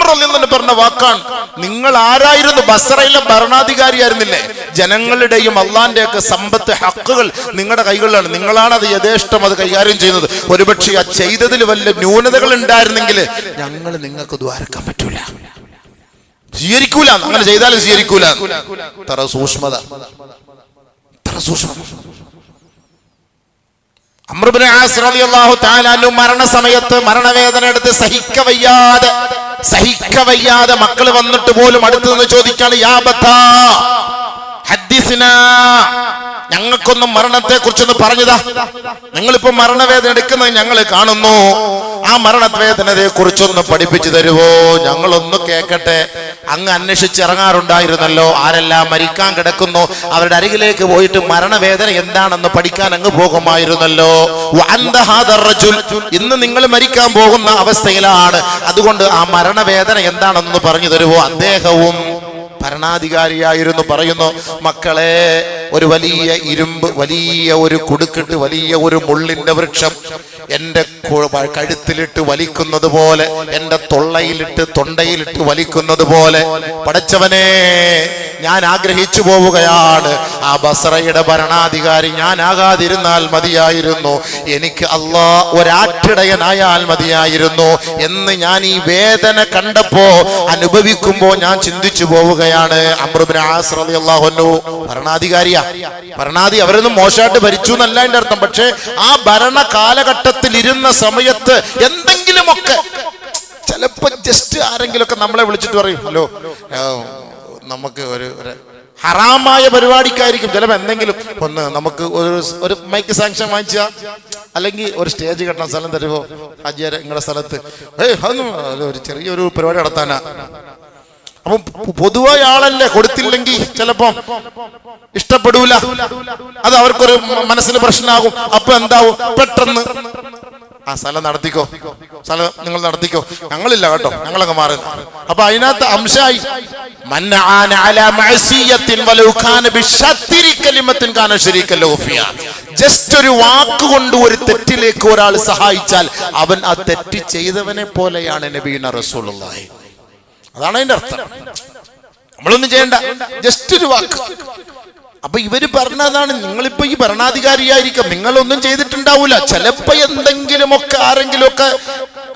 റളിയല്ലാഹു പറഞ്ഞ വാക്കാണ്. നിങ്ങൾ ആരായിരുന്നു? ബസറയിലെ ഭരണാധികാരിയായിരുന്നില്ലേ? ജനങ്ങളുടെയും അള്ളാന്റെ ഒക്കെ സമ്പത്ത്, ഹക്കുകൾ നിങ്ങളുടെ കൈകളിലാണ്. നിങ്ങളാണ് അത് യഥേഷ്ടം അത് കൈകാര്യം ചെയ്യുന്നത്. ഒരുപക്ഷെ ആ ചെയ്തതിൽ വല്ല ന്യൂനതകൾ ഉണ്ടായിരുന്നെങ്കിൽ ഞങ്ങൾ നിങ്ങൾക്ക് ദ്വാരക്കാൻ പറ്റൂല, സ്വീകരിക്കൂല. അങ്ങനെ ചെയ്താലും സ്വീകരിക്കൂല. തറ സൂക്ഷ്മത, തറ സൂക്ഷ്മത. അംർ ഇബ്നു ആസ് റളിയല്ലാഹു തആല അൻഹു മരണസമയത്ത് മരണവേദന എടുത്ത് സഹിക്കവയ്യാതെ മക്കൾ വന്നിട്ട് പോലും അടുത്ത് നിന്ന് ചോദിക്കാണ്, യാ ബത്താ ഹദ്ദിസ്നാ, ഞങ്ങൾക്കൊന്നും മരണത്തെ കുറിച്ചൊന്ന് പറഞ്ഞതാ. നിങ്ങളിപ്പോ മരണവേദന എടുക്കുന്നത് ഞങ്ങൾ കാണുന്നു, ആ മരണവേദനയെ കുറിച്ചൊന്ന് പഠിപ്പിച്ചു തരുവോ, ഞങ്ങളൊന്ന് കേൾക്കട്ടെ. അങ്ങ് അന്വേഷിച്ചിറങ്ങാറുണ്ടായിരുന്നല്ലോ, ആരെല്ലാം മരിക്കാൻ കിടക്കുന്നു അവരുടെ അരികിലേക്ക് പോയിട്ട് മരണവേദന എന്താണെന്ന് പഠിക്കാൻ അങ്ങ് പോകുമായിരുന്നല്ലോ. ഇന്ന് നിങ്ങൾ മരിക്കാൻ പോകുന്ന അവസ്ഥയിലാണ്, അതുകൊണ്ട് ആ മരണവേദന എന്താണെന്ന് പറഞ്ഞു തരുവോ. അദ്ദേഹവും ഭരണാധികാരിയായിരുന്നു. പറയുന്നു, മക്കളെ, ഒരു വലിയ ഇരുമ്പ്, വലിയ ഒരു കുടുക്കിട്ട്, വലിയ ഒരു മുള്ളിന്റെ വൃക്ഷം എന്റെ കഴുത്തിലിട്ട് വലിക്കുന്നത് പോലെ, എന്റെ തൊണ്ടയിലിട്ട് വലിക്കുന്നത് പോലെ പടച്ചവനെ ഞാൻ ആഗ്രഹിച്ചു പോവുകയാണ്. ആ ബസറയുടെ ഭരണാധികാരി ഞാനാകാതിരുന്നാൽ മതിയായിരുന്നു, എനിക്ക് അല്ലാഹ് ഒരാട്ടിടയനായാൽ മതിയായിരുന്നു എന്ന് ഞാൻ ഈ വേദന കണ്ടപ്പോ, അനുഭവിക്കുമ്പോ ഞാൻ ചിന്തിച്ചു പോവുകയാണ്. അംർ ഇബ്നു ആസ് റളിയല്ലാഹു അൻഹു ഭരണാധികാരിയാ. അവരൊന്നും മോശമായിട്ട് ഭരിച്ചു എന്നല്ല എന്റെ അർത്ഥം. പക്ഷേ ആ ഭരണ കാലഘട്ടത്തിൽ ഇരുന്ന സമയത്ത് എന്തെങ്കിലുമൊക്കെ ചിലപ്പോ ജസ്റ്റ് ആരെങ്കിലുമൊക്കെ നമ്മളെ വിളിച്ചിട്ട് പറയും, ഹലോ, നമുക്ക് ഒരു ഹറാമായ പരിപാടിക്കായിരിക്കും ചിലപ്പോൾ എന്തെങ്കിലും ഒന്ന് നമുക്ക് ഒരു മൈക്ക് സാങ്ഷൻ വാങ്ങിച്ച, അല്ലെങ്കിൽ ഒരു സ്റ്റേജ് കെട്ടണം സ്ഥലം തരുമോ ഹാജിയാരെ നിങ്ങളുടെ സ്ഥലത്ത്, അതൊന്നും ഒരു ചെറിയൊരു പരിപാടി നടത്താനാ. അപ്പം പൊതുവായ ആളല്ലേ, കൊടുത്തില്ലെങ്കിൽ ചിലപ്പോ ഇഷ്ടപ്പെടൂല, അത് അവർക്കൊരു മനസ്സിന് പ്രശ്നമാകും. അപ്പൊ എന്താവും, പെട്ടെന്ന് ആ സ്ഥലം നടത്തിക്കോ, നിങ്ങൾ നടത്തിക്കോ, ഞങ്ങളില്ല കേട്ടോ, ഞങ്ങളൊക്കെ മാറി. അപ്പൊ അതിനകത്ത് അംശമായി ജസ്റ്റ് ഒരു വാക്കുകൊണ്ട് ഒരു തെറ്റിലേക്ക് ഒരാൾ സഹായിച്ചാൽ അവൻ ആ തെറ്റ് ചെയ്തവനെ പോലെയാണ് നബിയുന റസൂലുള്ളാഹി. അതാണ് അതിന്റെ അർത്ഥം. നമ്മളൊന്നും ചെയ്യണ്ട, ജസ്റ്റ് ഒരു വാക്ക്. അപ്പൊ ഇവര് പറഞ്ഞതാണ്, നിങ്ങളിപ്പോ ഈ ഭരണാധികാരിയായിരിക്കാം, നിങ്ങളൊന്നും ചെയ്തിട്ടുണ്ടാവൂല, ചിലപ്പോ എന്തെങ്കിലുമൊക്കെ ആരെങ്കിലുമൊക്കെ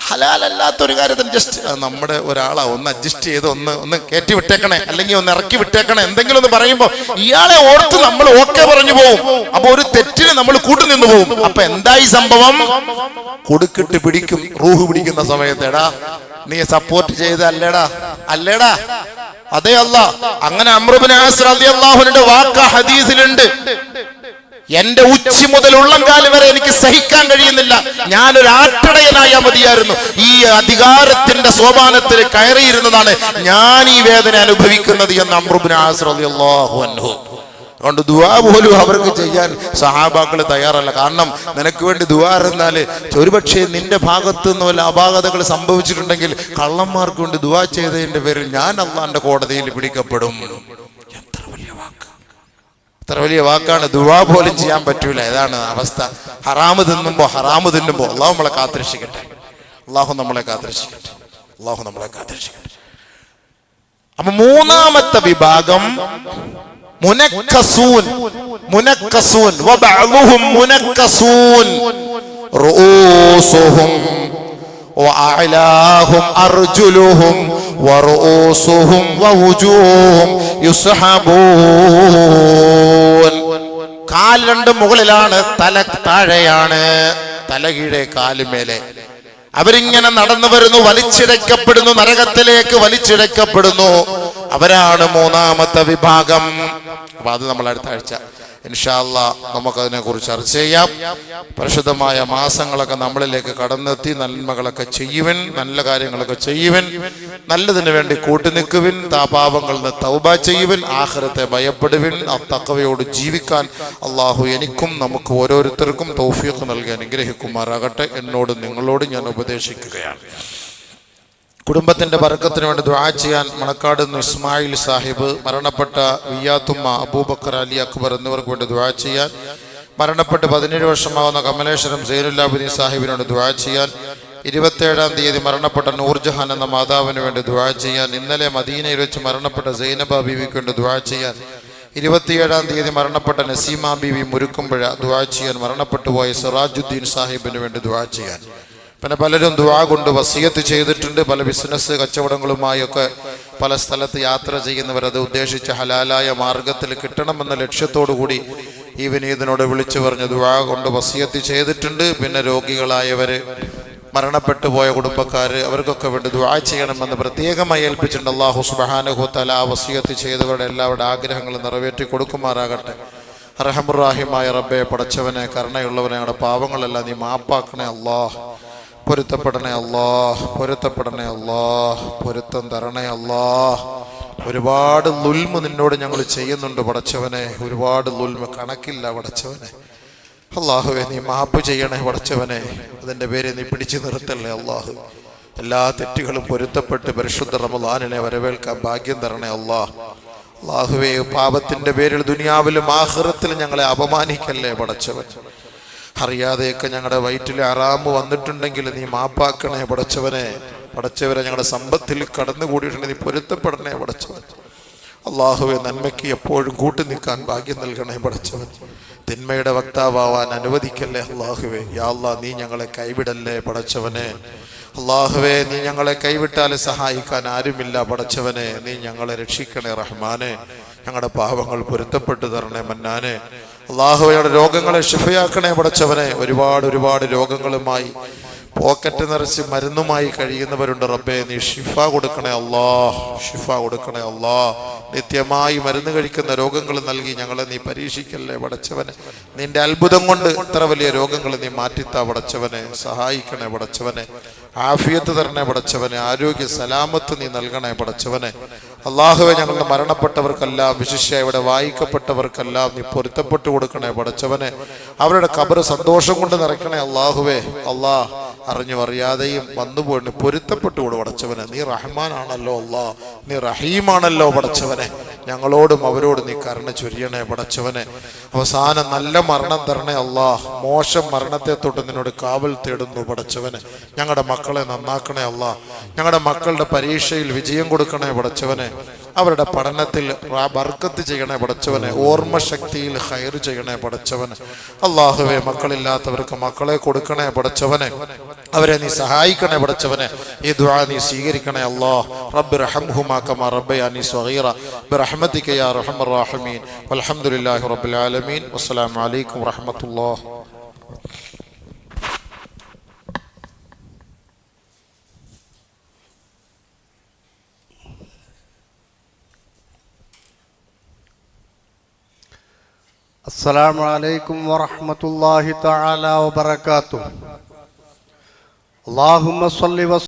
ഹലാലല്ലാത്തൊരു കാര്യത്തിന് ജസ്റ്റ് നമ്മുടെ ഒരാളാ ഒന്ന് അഡ്ജസ്റ്റ് ചെയ്ത് ഒന്ന് കയറ്റി വിട്ടേക്കണേ, അല്ലെങ്കിൽ ഒന്ന് ഇറക്കി വിട്ടേക്കണേ, എന്തെങ്കിലും ഒന്ന് പറയുമ്പോ ഇയാളെ ഓർത്ത് നമ്മൾ ഓക്കെ പറഞ്ഞു പോകും. അപ്പൊ ഒരു തെറ്റിന് നമ്മൾ കൂട്ടുനിന്ന് പോകും. അപ്പൊ എന്തായി സംഭവം? കൊടുക്കിട്ട് പിടിക്കും, റൂഹ് പിടിക്കുന്ന സമയത്ത് എടാ നീ സപ്പോർട്ട് ചെയ്ത് അല്ലേടാ അതെ അല്ല. അങ്ങനെ അംർ ഇബ്നു ആസ് റളിയല്ലാഹു അൻഹുവിന്റെ വാക്ക് ഹദീസിലുണ്ട്, എന്റെ ഉച്ചി മുതൽ ഉള്ളംകാല് വരെ എനിക്ക് സഹിക്കാൻ കഴിയുന്നില്ല, ഞാനൊരു ആട്ടിടയനായാൽ മതിയായിരുന്നു, ഈ അധികാരത്തിന്റെ സോപാനത്തിൽ കയറിയിരുന്നതാണ് ഞാൻ ഈ വേദന അനുഭവിക്കുന്നത് എന്ന് അംർ ഇബ്നു ആസ് റളിയല്ലാഹു അൻഹു. അതുകൊണ്ട് ദുആ പോലും അവർക്ക് ചെയ്യാൻ സഹാബാക്കൾ തയ്യാറല്ല. കാരണം നിനക്ക് വേണ്ടി ദുആ എന്നാല് ഒരുപക്ഷെ നിന്റെ ഭാഗത്ത് നിന്ന് വല്ല അപാകതകൾ സംഭവിച്ചിട്ടുണ്ടെങ്കിൽ കള്ളന്മാർക്ക് വേണ്ടി ദുആ ചെയ്തതിന്റെ പേരിൽ ഞാൻ അള്ളാന്റെ കോടതിയിൽ പിടിക്കപ്പെടും. എത്ര വലിയ വാക്കാണ്. ദുആ പോലും ചെയ്യാൻ പറ്റൂല. ഇതാണ് അവസ്ഥ. ഹറാമ് തിന്നുമ്പോ അള്ളാഹു നമ്മളെ കാത്തിരക്ഷിക്കട്ടെ. അള്ളാഹു നമ്മളെ കാത്തിരക്ഷിക്കട്ടെ. അപ്പൊ മൂന്നാമത്തെ വിഭാഗം മുനക്കസൂൻ വബഅദുഹും മുനക്കസൂൻ റൂസുഹും വഅലാഹും അർജുലുഹും വറൂസുഹും വവുജൂഹും യുസ്ഹബൂൻ. കാൽ രണ്ട് മുകളിലാണ്, തല താഴെയാണ്, തല കീഴെ കാല് മേലെ. അവരിങ്ങനെ നടന്നു വരുന്നു, വലിച്ചിഴക്കപ്പെടുന്നു, നരകത്തിലേക്ക് വലിച്ചിഴക്കപ്പെടുന്നു. അവരാണ് മൂന്നാമത്തെ വിഭാഗം. അപ്പൊ അത് നമ്മൾ അടുത്ത ആഴ്ച ഇൻഷാ അല്ലാഹ് നമുക്കതിനെ കുറിച്ച് ചർച്ച ചെയ്യാം. പരിശുദ്ധമായ മാസങ്ങളൊക്കെ നമ്മളിലേക്ക് കടന്നെത്തി നന്മകളൊക്കെ ചെയ്യുവിൻ, നല്ല കാര്യങ്ങളൊക്കെ ചെയ്യുവിൻ, നല്ലതിന് വേണ്ടി കൂട്ടുനിൽക്കുവിൻ, പാപങ്ങളിൽ നിന്ന് തൗബ ചെയ്യുവിൻ, ആഖിറത്തെ ഭയപ്പെടുവിൻ. ആ തഖ്വയോട് ജീവിക്കാൻ അള്ളാഹു എനിക്കും നമുക്ക് ഓരോരുത്തർക്കും തൗഫീഖ് നൽകി അനുഗ്രഹിക്കുമാറാകട്ടെ. എന്നോട് നിങ്ങളോട് ഞാൻ ഉപദേശിക്കുകയാണ്. കുടുംബത്തിന്റെ ബർക്കത്തിന് വേണ്ടി ദുആ ചെയ്യാൻ മണക്കാട് ഇസ്മായിൽ സാഹിബ്, മരണപ്പെട്ട വിയ്യാത്തുമ്മ അബൂബക്കർ അലി അക്ബർ എന്നിവർക്ക് വേണ്ടി ദുആ ചെയ്യാൻ, മരണപ്പെട്ട് 17 വർഷമാകുന്ന കമലേശ്വരം സൈനുല്ലാബിനി സാഹിബിനോട് ദുആ ചെയ്യാൻ, 27-ാം തീയതി മരണപ്പെട്ട നൂർജഹാൻ എന്ന മാതാവിന് വേണ്ടി ദുആ ചെയ്യാൻ, ഇന്നലെ മദീനയിൽ വെച്ച് മരണപ്പെട്ട സൈനബ ബീവിക്ക് വേണ്ടി ദുആ ചെയ്യാൻ, 27-ാം തീയതി മരണപ്പെട്ട നസീമ ബീവി മുരുക്കുമ്പഴ ദുആ ചെയ്യാൻ, മരണപ്പെട്ടു പോയ സിറാജുദ്ദീൻ സാഹിബിന് വേണ്ടി ദുആ ചെയ്യാൻ. പിന്നെ പലരും ദുആ കൊണ്ട് വസിയത്ത് ചെയ്തിട്ടുണ്ട്. പല ബിസിനസ് കച്ചവടങ്ങളുമായൊക്കെ പല സ്ഥലത്ത് യാത്ര ചെയ്യുന്നവരത് ഉദ്ദേശിച്ച് ഹലാലായ മാർഗത്തിൽ കിട്ടണമെന്ന ലക്ഷ്യത്തോടു കൂടി ഈ വിനീതനോട് വിളിച്ചു പറഞ്ഞ് ദുആ കൊണ്ട് വസിയത്ത് ചെയ്തിട്ടുണ്ട്. പിന്നെ രോഗികളായവര്, മരണപ്പെട്ടു പോയ കുടുംബക്കാര്, അവർക്കൊക്കെ വേണ്ടി ദുആ ചെയ്യണമെന്ന് പ്രത്യേകമായി ഏൽപ്പിച്ചിട്ടുണ്ട്. അല്ലാഹു സുബ്ഹാനഹു വ തആല ആ വസിയത്ത് ചെയ്തവരുടെ എല്ലാവരുടെ ആഗ്രഹങ്ങളും നിറവേറ്റി കൊടുക്കുമാറാകട്ടെ. റഹ്മുർ-റഹീമായ റബ്ബേ, പടച്ചവനെ, കരുണയുള്ളവനെ, ഞങ്ങളുടെ പാവങ്ങളെല്ലാം നീ മാപ്പാക്കണേ അല്ലാഹ്. പൊരുത്തപ്പെടണേ അല്ലാഹ്, പൊരുത്തം തരണേ അല്ലാഹ്. ഒരുപാട് ളുൽമ് നിന്നോട് ഞങ്ങൾ ചെയ്യുന്നുണ്ട് പടച്ചവനെ, ഒരുപാട് ളുൽമ് കണക്കില്ല പടച്ചവനെ. അല്ലാഹുവേ, നീ മാപ്പ് ചെയ്യണേ പടച്ചവനെ, അതിൻ്റെ പേര് നീ പിടിച്ചു നിർത്തല്ലേ അല്ലാഹു. എല്ലാ തെറ്റുകളും പൊരുത്തപ്പെട്ട് പരിശുദ്ധ റമളാനിനെ വരവേൽക്കാൻ ഭാഗ്യം തരണേ അല്ലാഹ്. അല്ലാഹുവേ, പാപത്തിന്റെ പേരിൽ ദുനിയാവിലും ആഖിറത്തിലും ഞങ്ങളെ അപമാനിക്കല്ലേ പടച്ചവൻ. അറിയാതെയൊക്കെ ഞങ്ങളുടെ വയറ്റിൽ ഹറാമ് വന്നിട്ടുണ്ടെങ്കിൽ നീ മാപ്പാക്കണേ പടച്ചവനെ. ഞങ്ങളുടെ സമ്പത്തിൽ കടന്നുകൂടിയിട്ടുണ്ടെങ്കിൽ നീ പൊരുത്തപ്പെടണേ പടച്ചവൻ. അല്ലാഹുവേ, നന്മയ്ക്ക് എപ്പോഴും കൂട്ടി നിൽക്കാൻ ഭാഗ്യം നൽകണേ പടച്ചവൻ. തിന്മയുടെ വക്താവാൻ അനുവദിക്കല്ലേ അല്ലാഹുവേ. യാ അല്ലാഹ്, നീ ഞങ്ങളെ കൈവിടല്ലേ പടച്ചവനെ. അല്ലാഹുവേ, നീ ഞങ്ങളെ കൈവിട്ടാൽ സഹായിക്കാൻ ആരുമില്ല പടച്ചവനെ. നീ ഞങ്ങളെ രക്ഷിക്കണേ റഹ്മാനെ. ഞങ്ങളുടെ പാവങ്ങൾ പൊരുത്തപ്പെട്ടു തരണേ മന്നാനെ. അല്ലാഹുവയുടെ രോഗങ്ങളെ ശിഫയാക്കണേ പടച്ചവനെ. ഒരുപാട് രോഗങ്ങളുമായി പോക്കറ്റ് നിറച്ച് മരുന്നുമായി കഴിയുന്നവരുണ്ട് റബ്ബേ. നീ ഷിഫ കൊടുക്കണേ അല്ലാഹ്, നിത്യമായി മരുന്ന് കഴിക്കുന്ന രോഗങ്ങൾ നൽകി ഞങ്ങളെ നീ പരീക്ഷിക്കല്ലേ പടച്ചവനെ. നിന്റെ അത്ഭുതം കൊണ്ട് ഇത്ര വലിയ രോഗങ്ങൾ നീ മാറ്റിത്താ പടച്ചവനെ. സഹായിക്കണേ പടച്ചവനെ. ആഫിയത്ത് തരണേ പടച്ചവനെ. ആരോഗ്യ സലാമത്ത് നീ നൽകണേ പടച്ചവനെ. അള്ളാഹുവെ ഞങ്ങളുടെ മരണപ്പെട്ടവർക്കെല്ലാം വിശിഷ്യ ഇവിടെ വായിക്കപ്പെട്ടവർക്കെല്ലാം നീ പൊരുത്തപ്പെട്ടു കൊടുക്കണേ പടച്ചവനെ. അവരുടെ ഖബർ സന്തോഷം കൊണ്ട് നിറയ്ക്കണേ അള്ളാഹുവേ. അള്ളാഹ് അറിഞ്ഞു അറിയാതെയും വന്നുപോയി പൊരുത്തപ്പെട്ടുകൂടും പടച്ചവനെ. നീ റഹ്മാനാണല്ലോ അള്ളാഹ്, നീ റഹീമാണല്ലോ പടച്ചവനെ. ഞങ്ങളോടും അവരോടും നീ കരുണ ചൊരിയണേ പടച്ചവനെ. അവസാനം നല്ല മരണം തരണേ അള്ളാഹ്. മോശം മരണത്തെ തൊട്ട് നിന്നോട് കാവൽ തേടുന്നു പടച്ചവനെ. ഞങ്ങളുടെ മക്കളെ നന്നാക്കണേ അള്ളാഹ്. ഞങ്ങളുടെ മക്കളുടെ പരീക്ഷയിൽ വിജയം കൊടുക്കണേ പടച്ചവനെ. അവരുടെ പഠനത്തിൽ ബർക്കത്ത് ചെയ്യണേ പടച്ചവനെ. ഓർമ്മശക്തിയിൽ ഖൈർ ചെയ്യണേ പടച്ചവനെ. അള്ളാഹുവെ മക്കളില്ലാത്തവർക്ക് മക്കളെ കൊടുക്കണേ പടച്ചവനെ. അവരെ നീ സഹായിക്കണേ പടച്ചവനെ. ഈ ദുആ നീ സ്വീകരിക്കണേ അല്ലാഹ്. റബ്ബി റഹ്ംഹുമാ കമാ റബ്ബയാനി സ്വഗീറ ബിറഹ്മതിക യാ അർഹമർ റഹീമീൻ. വൽഹംദുലില്ലാഹി റബ്ബിൽ ആലമീൻ. വസ്സലാമു അലൈക്കും വറഹ്മത്തുള്ളാഹി. അസ്സലാമു അലൈക്കും വറഹ്മത്തുള്ളാഹി തആല വബറകാതുഹു. അല്ലാഹുമ്മ സ്വല്ലി